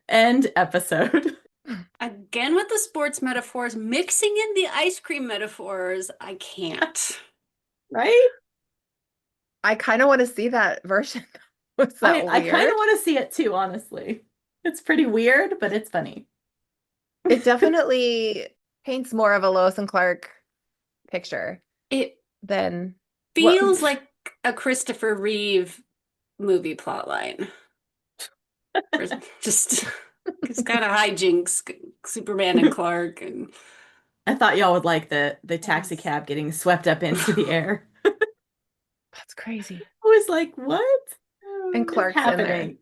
Speaker 3: End episode.
Speaker 2: Again with the sports metaphors, mixing in the ice cream metaphors. I can't.
Speaker 3: Right?
Speaker 4: I kind of want to see that version. Was that
Speaker 3: I
Speaker 4: weird?
Speaker 3: kind of want to see it too, honestly. It's pretty weird, but it's funny.
Speaker 4: It definitely paints more of a Lois and Clark picture
Speaker 2: It
Speaker 4: than
Speaker 2: feels like a Christopher Reeve movie plotline. Just it's kind of hijinks, Superman and Clark, and
Speaker 3: I thought y'all would like the taxi cab getting swept up into the air.
Speaker 4: that's crazy.
Speaker 3: I was like, what?
Speaker 4: And
Speaker 3: is
Speaker 4: Clark's in there.
Speaker 3: happening?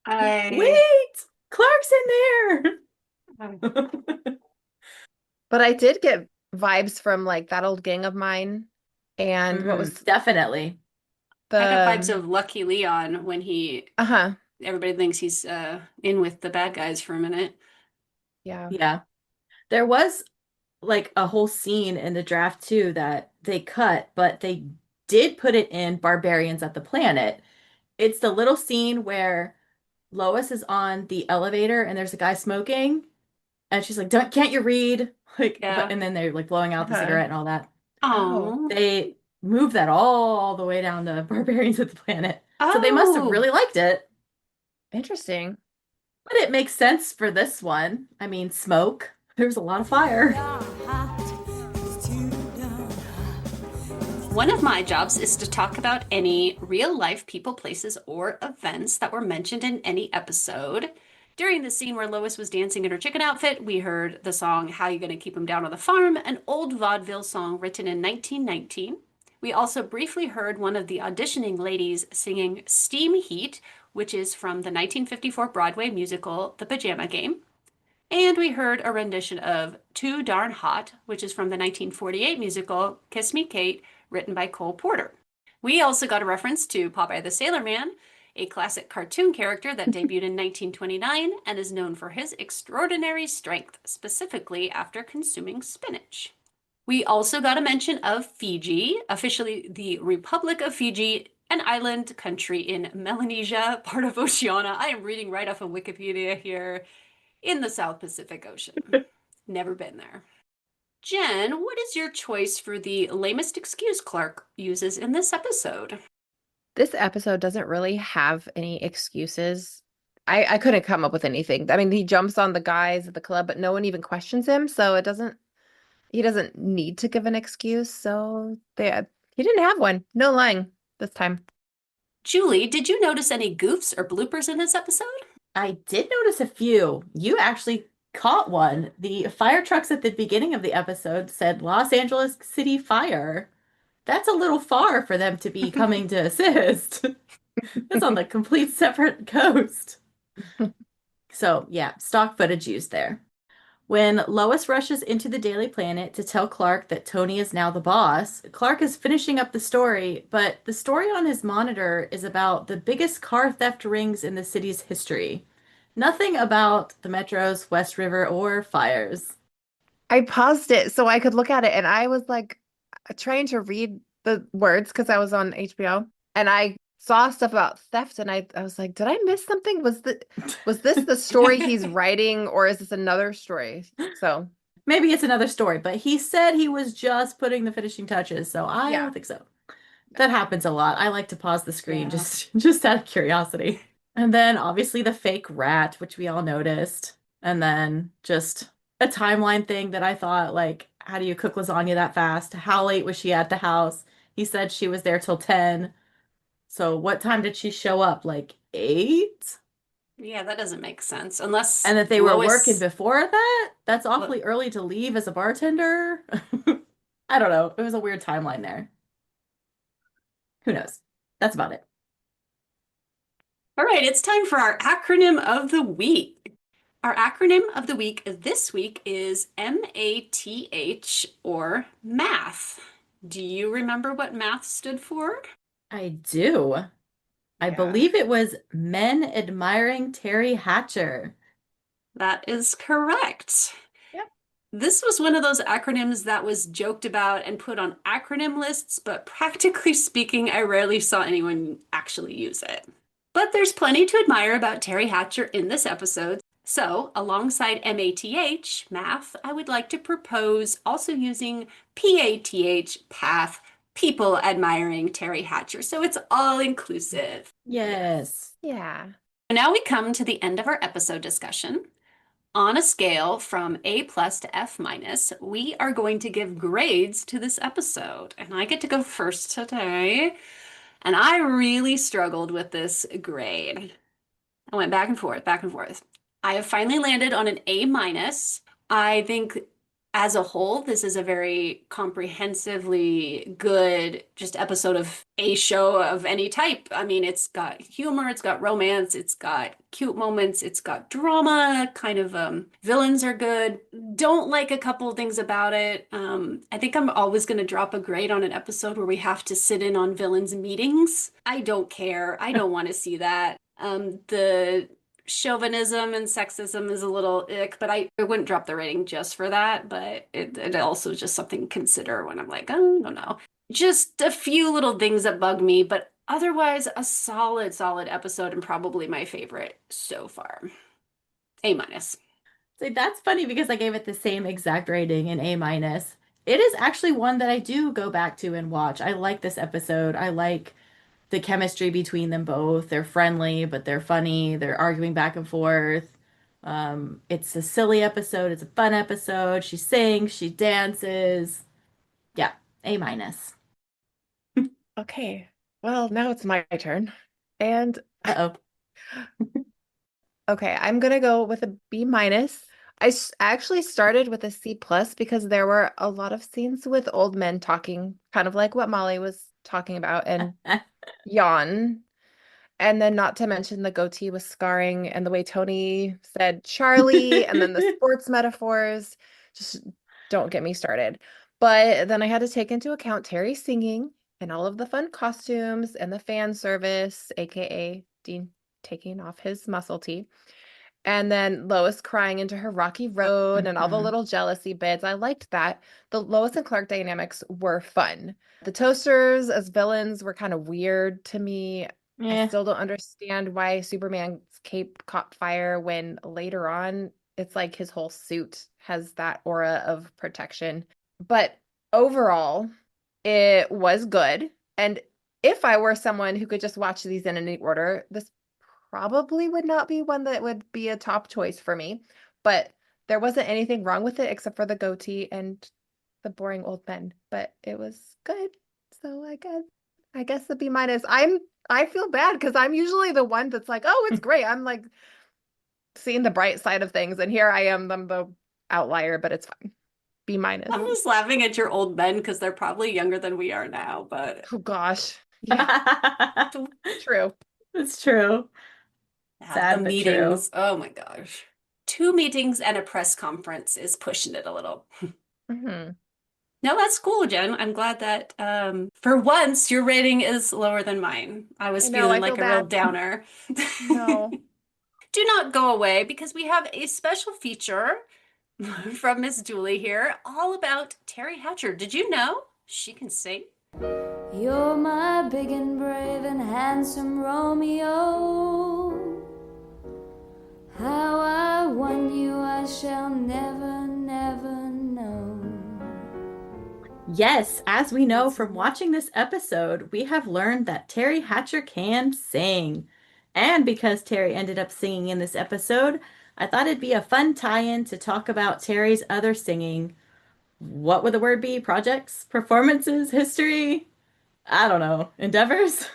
Speaker 2: I
Speaker 3: Wait! Clark's in there!
Speaker 4: But I did get vibes from like That Old Gang of Mine and what was
Speaker 3: Definitely.
Speaker 4: the
Speaker 2: got vibes of Lucky Leon when
Speaker 4: uh-huh.
Speaker 2: everybody thinks he's in with the bad guys for a minute.
Speaker 4: Yeah.
Speaker 3: Yeah. There was like a whole scene in the draft too that they cut, but they did put it in Barbarians at the Planet. It's the little scene where Lois is on the elevator and there's a guy smoking and she's like, can't you read? Like,
Speaker 2: Yeah.
Speaker 3: and then they're like blowing out the
Speaker 4: Uh-huh.
Speaker 3: cigarette and all that.
Speaker 2: Oh,
Speaker 3: They moved that all the way down to Barbarians at the Planet. So they must have
Speaker 2: Oh.
Speaker 3: really liked it.
Speaker 4: Interesting.
Speaker 3: But it makes sense for this one. I mean, smoke. There's a lot of fire.
Speaker 2: One of my jobs is to talk about any real life people, places, or events that were mentioned in any episode. During the scene where Lois was dancing in her chicken outfit, we heard the song How You Gonna Keep 'Em Down on the Farm, an old vaudeville song written in 1919. We also briefly heard one of the auditioning ladies singing Steam Heat, which is from the 1954 Broadway musical The Pajama Game. And we heard a rendition of Too Darn Hot, which is from the 1948 musical Kiss Me Kate, written by Cole Porter. We also got a reference to Popeye the Sailor Man, a classic cartoon character that debuted in 1929 and is known for his extraordinary strength, specifically after consuming spinach. We also got a mention of Fiji, officially the Republic of Fiji, an island country in Melanesia, part of Oceania. I am reading right off of Wikipedia here, in the South Pacific Ocean. Never been there. Jen, what is your choice for the lamest excuse Clark uses in this episode?
Speaker 4: This episode doesn't really have any excuses. I couldn't come up with anything. I mean, he jumps on the guys at the club, but no one even questions him, so he doesn't need to give an excuse. So he didn't have one. No lying this time.
Speaker 2: Julie, did you notice any goofs or bloopers in this episode?
Speaker 3: I did notice a few. You actually caught one. The fire trucks at the beginning of the episode said Los Angeles City Fire. That's a little far for them to be coming to assist. That's on the complete separate coast. So, yeah, stock footage used there. When Lois rushes into the Daily Planet to tell Clark that Tony is now the boss, Clark is finishing up the story, but the story on his monitor is about the biggest car theft rings in the city's history. Nothing about the Metro's West River or fires.
Speaker 4: I paused it so I could look at it, and I was like trying to read the words because I was on HBO, and I saw stuff about theft, and I was like, did I miss something? Was this the story he's writing, or is this another story? So
Speaker 3: maybe it's another story, but he said he was just putting the finishing touches, so I don't think so. That happens a lot. I like to pause the screen just out of curiosity. And then obviously the fake rat, which we all noticed. And then just a timeline thing that I thought, like, how do you cook lasagna that fast? How late was she at the house? He said she was there till 10. So what time did she show up? Like 8?
Speaker 2: Yeah, that doesn't make sense. Unless
Speaker 3: And that they were working before that? That's awfully early to leave as a bartender. I don't know. It was a weird timeline there. Who knows? That's about it.
Speaker 2: All right, it's time for our acronym of the week. Our acronym of the week this week is MATH, or math. Do you remember what math stood for?
Speaker 3: I do. I believe it was Men Admiring Teri Hatcher.
Speaker 2: That is correct.
Speaker 3: Yep.
Speaker 2: This was one of those acronyms that was joked about and put on acronym lists, but practically speaking, I rarely saw anyone actually use it. But there's plenty to admire about Teri Hatcher in this episode. So, alongside MATH, math, I would like to propose also using PATH, path, people admiring Teri Hatcher. So it's all inclusive.
Speaker 3: Yes.
Speaker 4: yeah.
Speaker 2: Now we come to the end of our episode discussion. On a scale from A+ to F-, we are going to give grades to this episode. And I get to go first today. And I really struggled with this grade. I went back and forth, back and forth. I have finally landed on an A-. I think as a whole, this is a very comprehensively good just episode of a show of any type. I mean, it's got humor, it's got romance, it's got cute moments, it's got drama, kind of villains are good. Don't like a couple of things about it. I think I'm always going to drop a grade on an episode where we have to sit in on villains' meetings. I don't care. I don't want to see that. The chauvinism and sexism is a little ick, but I wouldn't drop the rating just for that, but it also is just something to consider when I'm like, oh, I don't know. Just a few little things that bug me, but otherwise a solid episode and probably my favorite so far. A-.
Speaker 3: So that's funny because I gave it the same exact rating, an A-. It is actually one that I do go back to and watch. I like this episode. I like the chemistry between them both. They're friendly, but they're funny. They're arguing back and forth. It's a silly episode. It's a fun episode. She sings, she dances. Yeah, A-.
Speaker 4: Okay. Well, now it's my turn. And
Speaker 3: Uh-oh.
Speaker 4: okay, I'm gonna go with a B-. I actually started with a C+ because there were a lot of scenes with old men talking, kind of like what Molly was talking about, and yawn. And then not to mention the goatee was scarring, and the way Tony said Charlie, and then the sports metaphors. Just don't get me started. But then I had to take into account Teri singing and all of the fun costumes and the fan service, aka Dean taking off his muscle tee. And then Lois crying into her rocky road and all the
Speaker 3: Mhm.
Speaker 4: little jealousy bits. I liked that. The Lois and Clark dynamics were fun. The Toasters as villains were kind of weird to me. I
Speaker 3: Yeah.
Speaker 4: still don't understand why Superman's cape caught fire when later on it's like his whole suit has that aura of protection. But overall, it was good. And if I were someone who could just watch these in any order, this probably would not be one that would be a top choice for me. But there wasn't anything wrong with it except for the goatee and the boring old men. But it was good. So I guess the B minus. I feel bad because I'm usually the one that's like, oh, it's great. I'm like seeing the bright side of things, and here I am, I'm the outlier, but it's fine. B minus.
Speaker 2: I'm just laughing at your old men because they're probably younger than we are now, but
Speaker 4: Oh gosh. Yeah, true.
Speaker 3: It's true.
Speaker 2: yeah,
Speaker 3: Sad
Speaker 2: the
Speaker 3: but true.
Speaker 2: meetings. Oh my gosh. 2 meetings and a press conference is pushing it a little.
Speaker 4: Mhm.
Speaker 2: No, that's cool, Jen. I'm glad that for once your rating is lower than mine. I was
Speaker 4: I know,
Speaker 2: feeling
Speaker 4: I feel
Speaker 2: like a real
Speaker 4: bad.
Speaker 2: downer.
Speaker 4: No.
Speaker 2: Do not go away because we have a special feature from Miss Julie here all about Teri Hatcher. Did you know she can sing?
Speaker 1: You're my big and brave and handsome Romeo. How I won you I shall never, never know.
Speaker 3: Yes, as we know from watching this episode, we have learned that Teri Hatcher can sing. And because Teri ended up singing in this episode, I thought it'd be a fun tie-in to talk about Teri's other singing. What would the word be? Projects? Performances? History? I don't know. Endeavors?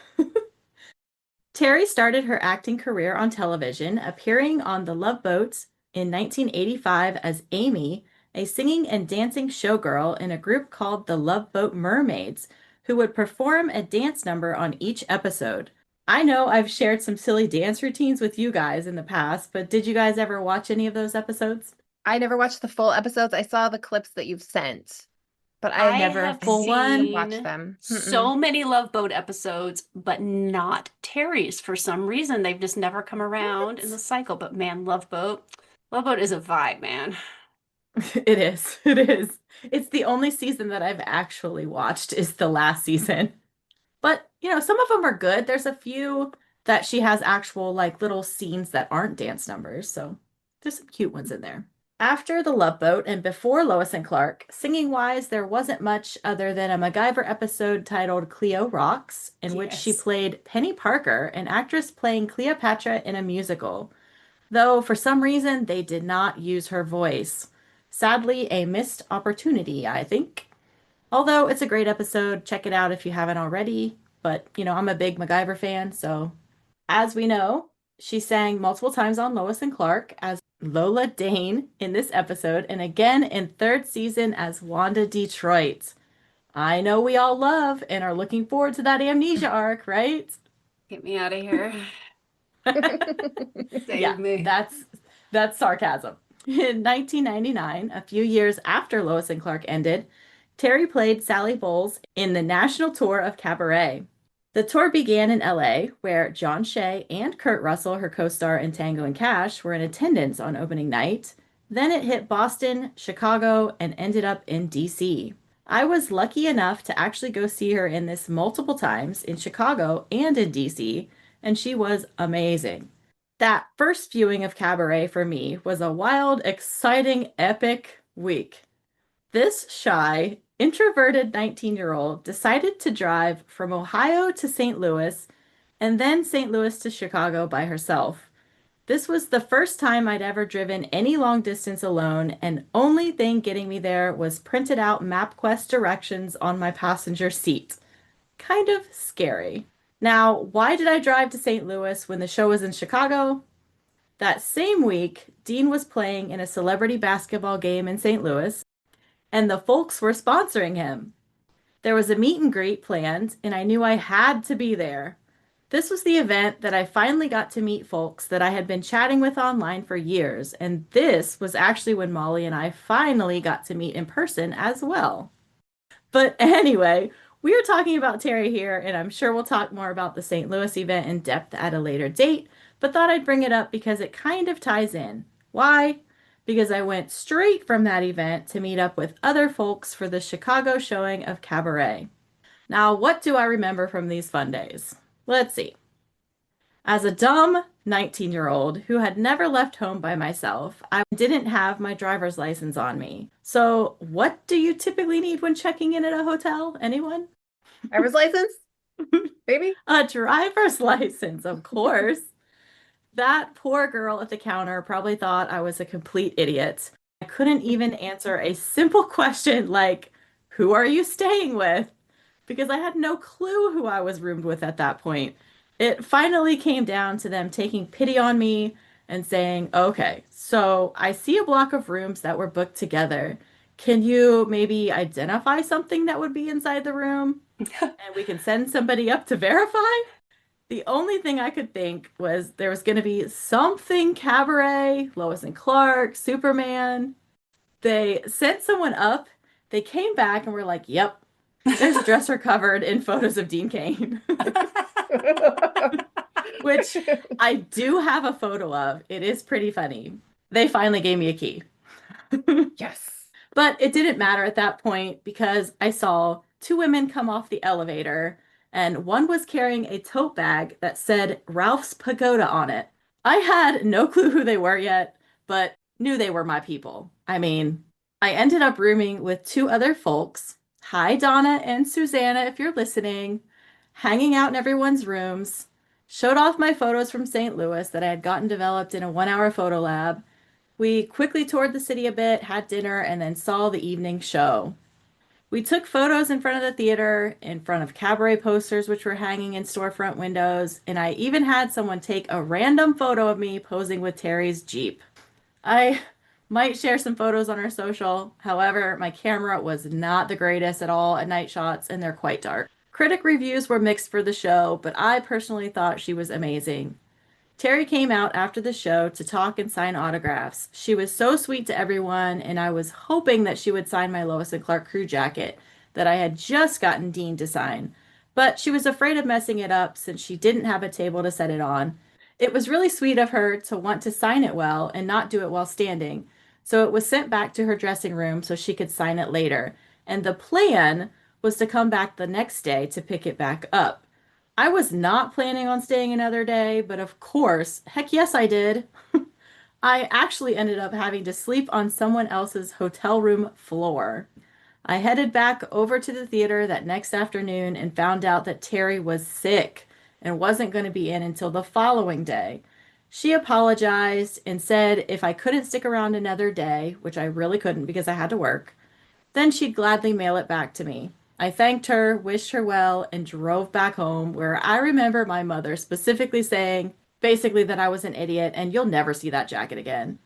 Speaker 3: Teri started her acting career on television, appearing on The Love Boat in 1985 as Amy, a singing and dancing showgirl in a group called the Love Boat Mermaids, who would perform a dance number on each episode. I know I've shared some silly dance routines with you guys in the past, but did you guys ever watch any of those episodes?
Speaker 4: I never watched the full episodes. I saw the clips that you've sent, but
Speaker 2: I
Speaker 3: Never
Speaker 2: have
Speaker 3: full one?
Speaker 4: watched
Speaker 2: seen
Speaker 4: them.
Speaker 2: so many Love Boat episodes, but not Teri's for some reason. They've just never come around in the cycle. But man, Love Boat is a vibe, man.
Speaker 3: It is. It is. It's the only season that I've actually watched is the last season. But, some of them are good. There's a few that she has actual like little scenes that aren't dance numbers, so there's some cute ones in there. After The Love Boat and before Lois and Clark, singing-wise, there wasn't much other than a MacGyver episode titled Cleo Rocks, in which she
Speaker 2: Yes.
Speaker 3: played Penny Parker, an actress playing Cleopatra in a musical. Though for some reason they did not use her voice. Sadly, a missed opportunity, I think. Although it's a great episode, check it out if you haven't already. But, I'm a big MacGyver fan, so. As we know, she sang multiple times on Lois and Clark as Lola Dane in this episode, and again in third season as Wanda Detroit. I know we all love and are looking forward to that amnesia arc, right?
Speaker 2: Get me out of here. Save
Speaker 3: Yeah,
Speaker 2: me.
Speaker 3: that's sarcasm. In 1999, a few years after Lois and Clark ended, Teri played Sally Bowles in the national tour of Cabaret. The tour began in LA, where John Shea and Kurt Russell, her co-star in Tango and Cash, were in attendance on opening night. Then it hit Boston, Chicago, and ended up in DC. I was lucky enough to actually go see her in this multiple times in Chicago and in DC, and she was amazing. That first viewing of Cabaret for me was a wild, exciting, epic week. This shy, introverted 19-year-old decided to drive from Ohio to St. Louis and then St. Louis to Chicago by herself. This was the first time I'd ever driven any long distance alone, and only thing getting me there was printed out MapQuest directions on my passenger seat. Kind of scary. Now, why did I drive to St. Louis when the show was in Chicago? That same week, Dean was playing in a celebrity basketball game in St. Louis, and the folks were sponsoring him. There was a meet and greet planned, and I knew I had to be there. This was the event that I finally got to meet folks that I had been chatting with online for years, and this was actually when Molly and I finally got to meet in person as well. But anyway, we are talking about Teri here, and I'm sure we'll talk more about the St. Louis event in depth at a later date. but thought I'd bring it up because it kind of ties in. Why? Because I went straight from that event to meet up with other folks for the Chicago showing of Cabaret. Now, what do I remember from these fun days? Let's see. As a dumb 19-year-old who had never left home by myself, I didn't have my driver's license on me. So, what do you typically need when checking in at a hotel? Anyone?
Speaker 4: Driver's license? Maybe?
Speaker 3: A driver's license, of course. That poor girl at the counter probably thought I was a complete idiot. I couldn't even answer a simple question like, "Who are you staying with?" because I had no clue who I was roomed with at that point. It finally came down to them taking pity on me and saying, "Okay, so I see a block of rooms that were booked together. Can you maybe identify something that would be inside the room? And we can send somebody up to verify?" The only thing I could think was there was going to be something Cabaret, Lois and Clark, Superman. They sent someone up. They came back and were like, "Yep, there's a dresser covered in photos of Dean Cain." Which I do have a photo of. It is pretty funny. They finally gave me a key.
Speaker 4: Yes.
Speaker 3: But it didn't matter at that point because I saw two women come off the elevator and one was carrying a tote bag that said Ralph's Pagoda on it. I had no clue who they were yet, but knew they were my people. I mean, I ended up rooming with two other folks. Hi, Donna and Susanna, if you're listening. Hanging out in everyone's rooms. Showed off my photos from St. Louis that I had gotten developed in a 1-hour photo lab. We quickly toured the city a bit, had dinner, and then saw the evening show. We took photos in front of the theater, in front of Cabaret posters which were hanging in storefront windows, and I even had someone take a random photo of me posing with Teri's Jeep. I might share some photos on our social. However, my camera was not the greatest at all at night shots, and they're quite dark. Critic reviews were mixed for the show, but I personally thought she was amazing. Teri came out after the show to talk and sign autographs. She was so sweet to everyone, and I was hoping that she would sign my Lois and Clark crew jacket that I had just gotten Dean to sign. But she was afraid of messing it up since she didn't have a table to set it on. It was really sweet of her to want to sign it well and not do it while standing. So it was sent back to her dressing room so she could sign it later. And the plan was to come back the next day to pick it back up. I was not planning on staying another day, but of course, heck yes, I did. I actually ended up having to sleep on someone else's hotel room floor. I headed back over to the theater that next afternoon and found out that Teri was sick and wasn't going to be in until the following day. She apologized and said if I couldn't stick around another day, which I really couldn't because I had to work, then she'd gladly mail it back to me. I thanked her, wished her well, and drove back home, where I remember my mother specifically saying, basically, that I was an idiot and you'll never see that jacket again.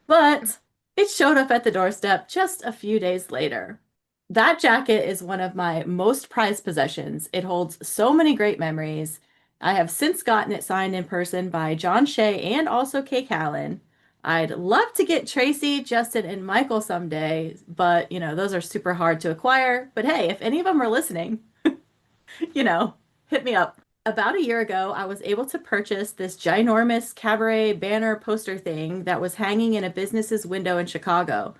Speaker 3: But it showed up at the doorstep just a few days later. That jacket is one of my most prized possessions. It holds so many great memories. I have since gotten it signed in person by John Shea and also Kay Callan. I'd love to get Tracy, Justin, and Michael someday, but, those are super hard to acquire. But hey, if any of them are listening, hit me up. About a year ago, I was able to purchase this ginormous Cabaret banner poster thing that was hanging in a business's window in Chicago.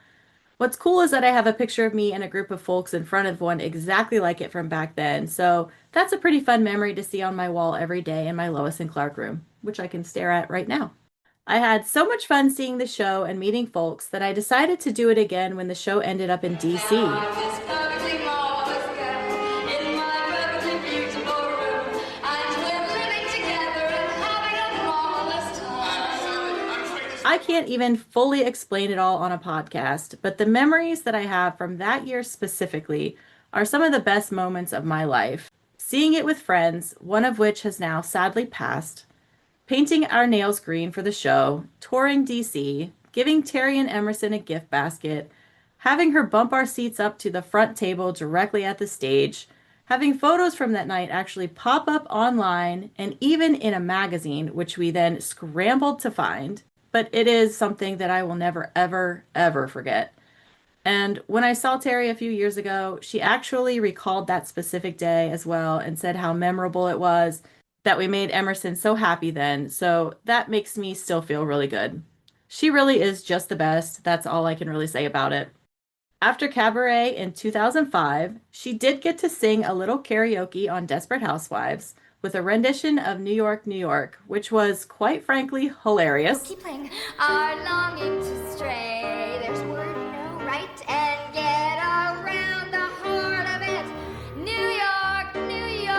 Speaker 3: What's cool is that I have a picture of me and a group of folks in front of one exactly like it from back then. So that's a pretty fun memory to see on my wall every day in my Lois and Clark room, which I can stare at right now. I had so much fun seeing the show and meeting folks that I decided to do it again when the show ended up in DC. I can't even fully explain it all on a podcast, but the memories that I have from that year specifically are some of the best moments of my life. Seeing it with friends, one of which has now sadly passed, painting our nails green for the show, touring DC, giving Teri and Emerson a gift basket, having her bump our seats up to the front table directly at the stage, having photos from that night actually pop up online and even in a magazine, which we then scrambled to find. But it is something that I will never, ever, ever forget. And when I saw Teri a few years ago, she actually recalled that specific day as well and said how memorable it was. that we made Emerson so happy then, so that makes me still feel really good. She really is just the best. That's all I can really say about it. After Cabaret in 2005, she did get to sing a little karaoke on Desperate Housewives with a rendition of New York, New York, which was quite frankly hilarious.
Speaker 6: Keep playing. Our longing to stray. There's word, no right, and get around the heart of it. New York, New York.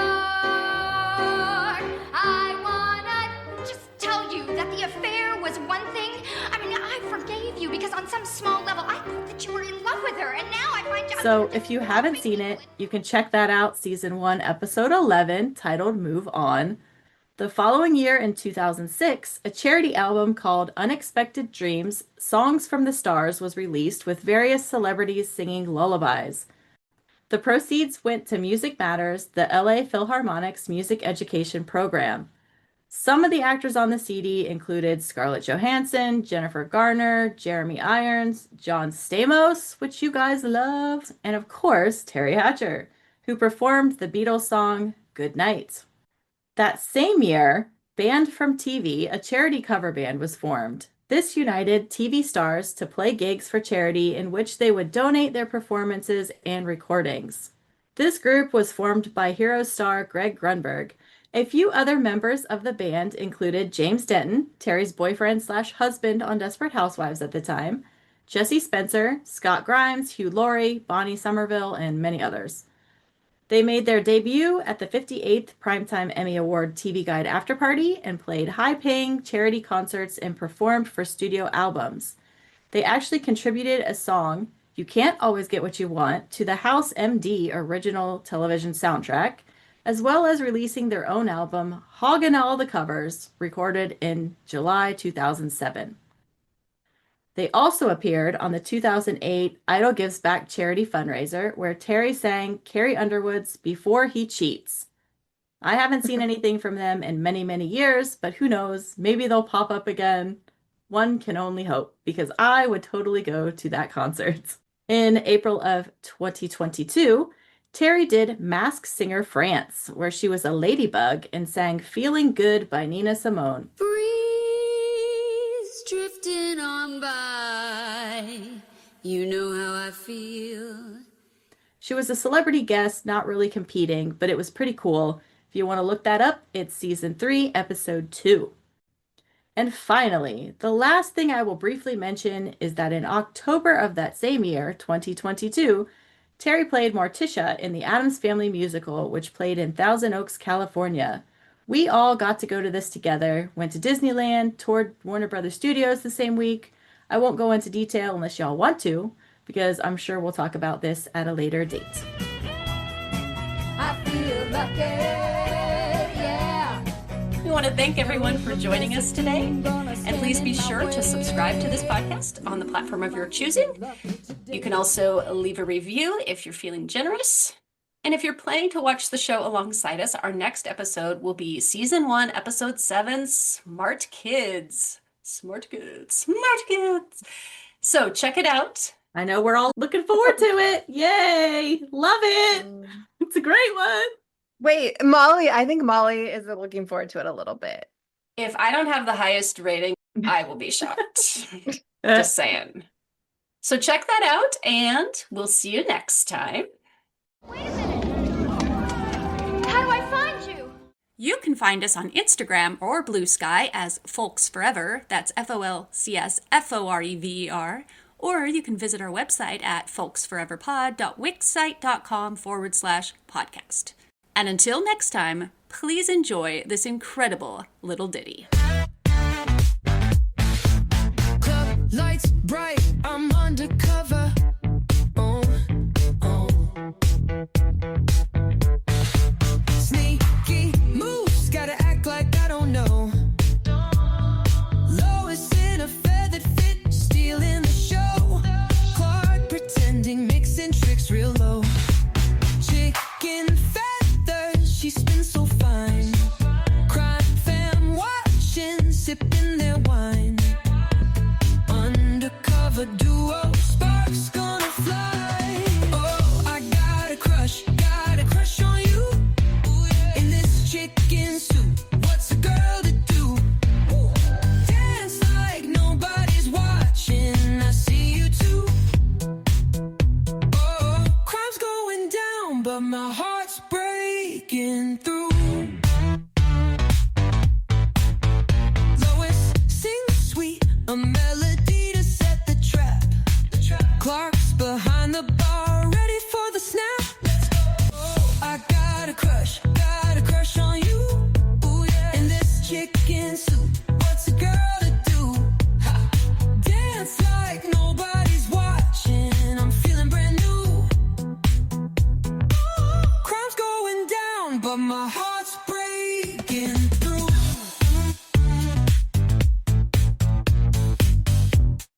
Speaker 6: I wanna just tell you that the affair was one thing. I mean, I forgave you because on some small level I thought that you were in love with her, and now I find out.
Speaker 3: So if you haven't seen it, you can check that out, season 1, episode 11, titled Move On. The following year, in 2006, a charity album called Unexpected Dreams, Songs from the Stars was released with various celebrities singing lullabies. The proceeds went to Music Matters, the LA Philharmonic's music education program. Some of the actors on the CD included Scarlett Johansson, Jennifer Garner, Jeremy Irons, John Stamos, which you guys love, and of course, Teri Hatcher, who performed the Beatles song Good Night. That same year, Band from TV, a charity cover band, was formed. This united TV stars to play gigs for charity in which they would donate their performances and recordings. This group was formed by Heroes star Greg Grunberg. A few other members of the band included James Denton, Teri's boyfriend/husband on Desperate Housewives at the time, Jesse Spencer, Scott Grimes, Hugh Laurie, Bonnie Somerville, and many others. They made their debut at the 58th Primetime Emmy Award TV Guide After Party and played high-paying charity concerts and performed for studio albums. They actually contributed a song, You Can't Always Get What You Want, to the House MD original television soundtrack, as well as releasing their own album, Hoggin' All the Covers, recorded in July 2007. They also appeared on the 2008 Idol Gives Back charity fundraiser, where Teri sang Carrie Underwood's Before He Cheats. I haven't seen anything from them in many, many years, but who knows, maybe they'll pop up again. One can only hope, because I would totally go to that concert. In April of 2022, Teri did Masked Singer France, where she was a ladybug and sang Feeling Good by Nina Simone.
Speaker 1: Breeze drifting on by, you know how I feel.
Speaker 3: She was a celebrity guest, not really competing, but it was pretty cool. If you want to look that up, it's season 3, episode 2. And finally, the last thing I will briefly mention is that in October of that same year, 2022, Teri played Morticia in the Addams Family musical, which played in Thousand Oaks, California. We all got to go to this together, went to Disneyland, toured Warner Brothers Studios the same week. I won't go into detail unless y'all want to, because I'm sure we'll talk about this at a later date.
Speaker 1: I feel lucky, yeah.
Speaker 2: We want to thank everyone for joining us today. And please be sure to subscribe to this podcast on the platform of your choosing. You can also leave a review if you're feeling generous. And if you're planning to watch the show alongside us, our next episode will be season 1, episode 7, Smart Kids. Smart Kids. Smart Kids. So check it out.
Speaker 3: I know we're all looking forward to it. Yay! Love it! It's a great one.
Speaker 4: Wait, Molly, I think Molly is looking forward to it a little bit.
Speaker 2: If I don't have the highest rating, I will be shocked. Just saying. So check that out, and we'll see you next time.
Speaker 6: Wait a minute. How do I find you?
Speaker 2: You can find us on Instagram or Blue Sky as Folks Forever. That's FOLCSFOREVER. Or you can visit our website at folksforeverpod.wixsite.com/podcast. And until next time, please enjoy this incredible little ditty.
Speaker 1: Club lights bright, I'm undercover. Sneaky moves, gotta act like I don't know. Lois in a feathered fit, stealing the show. Clark pretending, mixing tricks real low. Chicken feathers, she spins so fine. Crime fam watching, sipping their wine. Undercover. down, but my heart's breaking.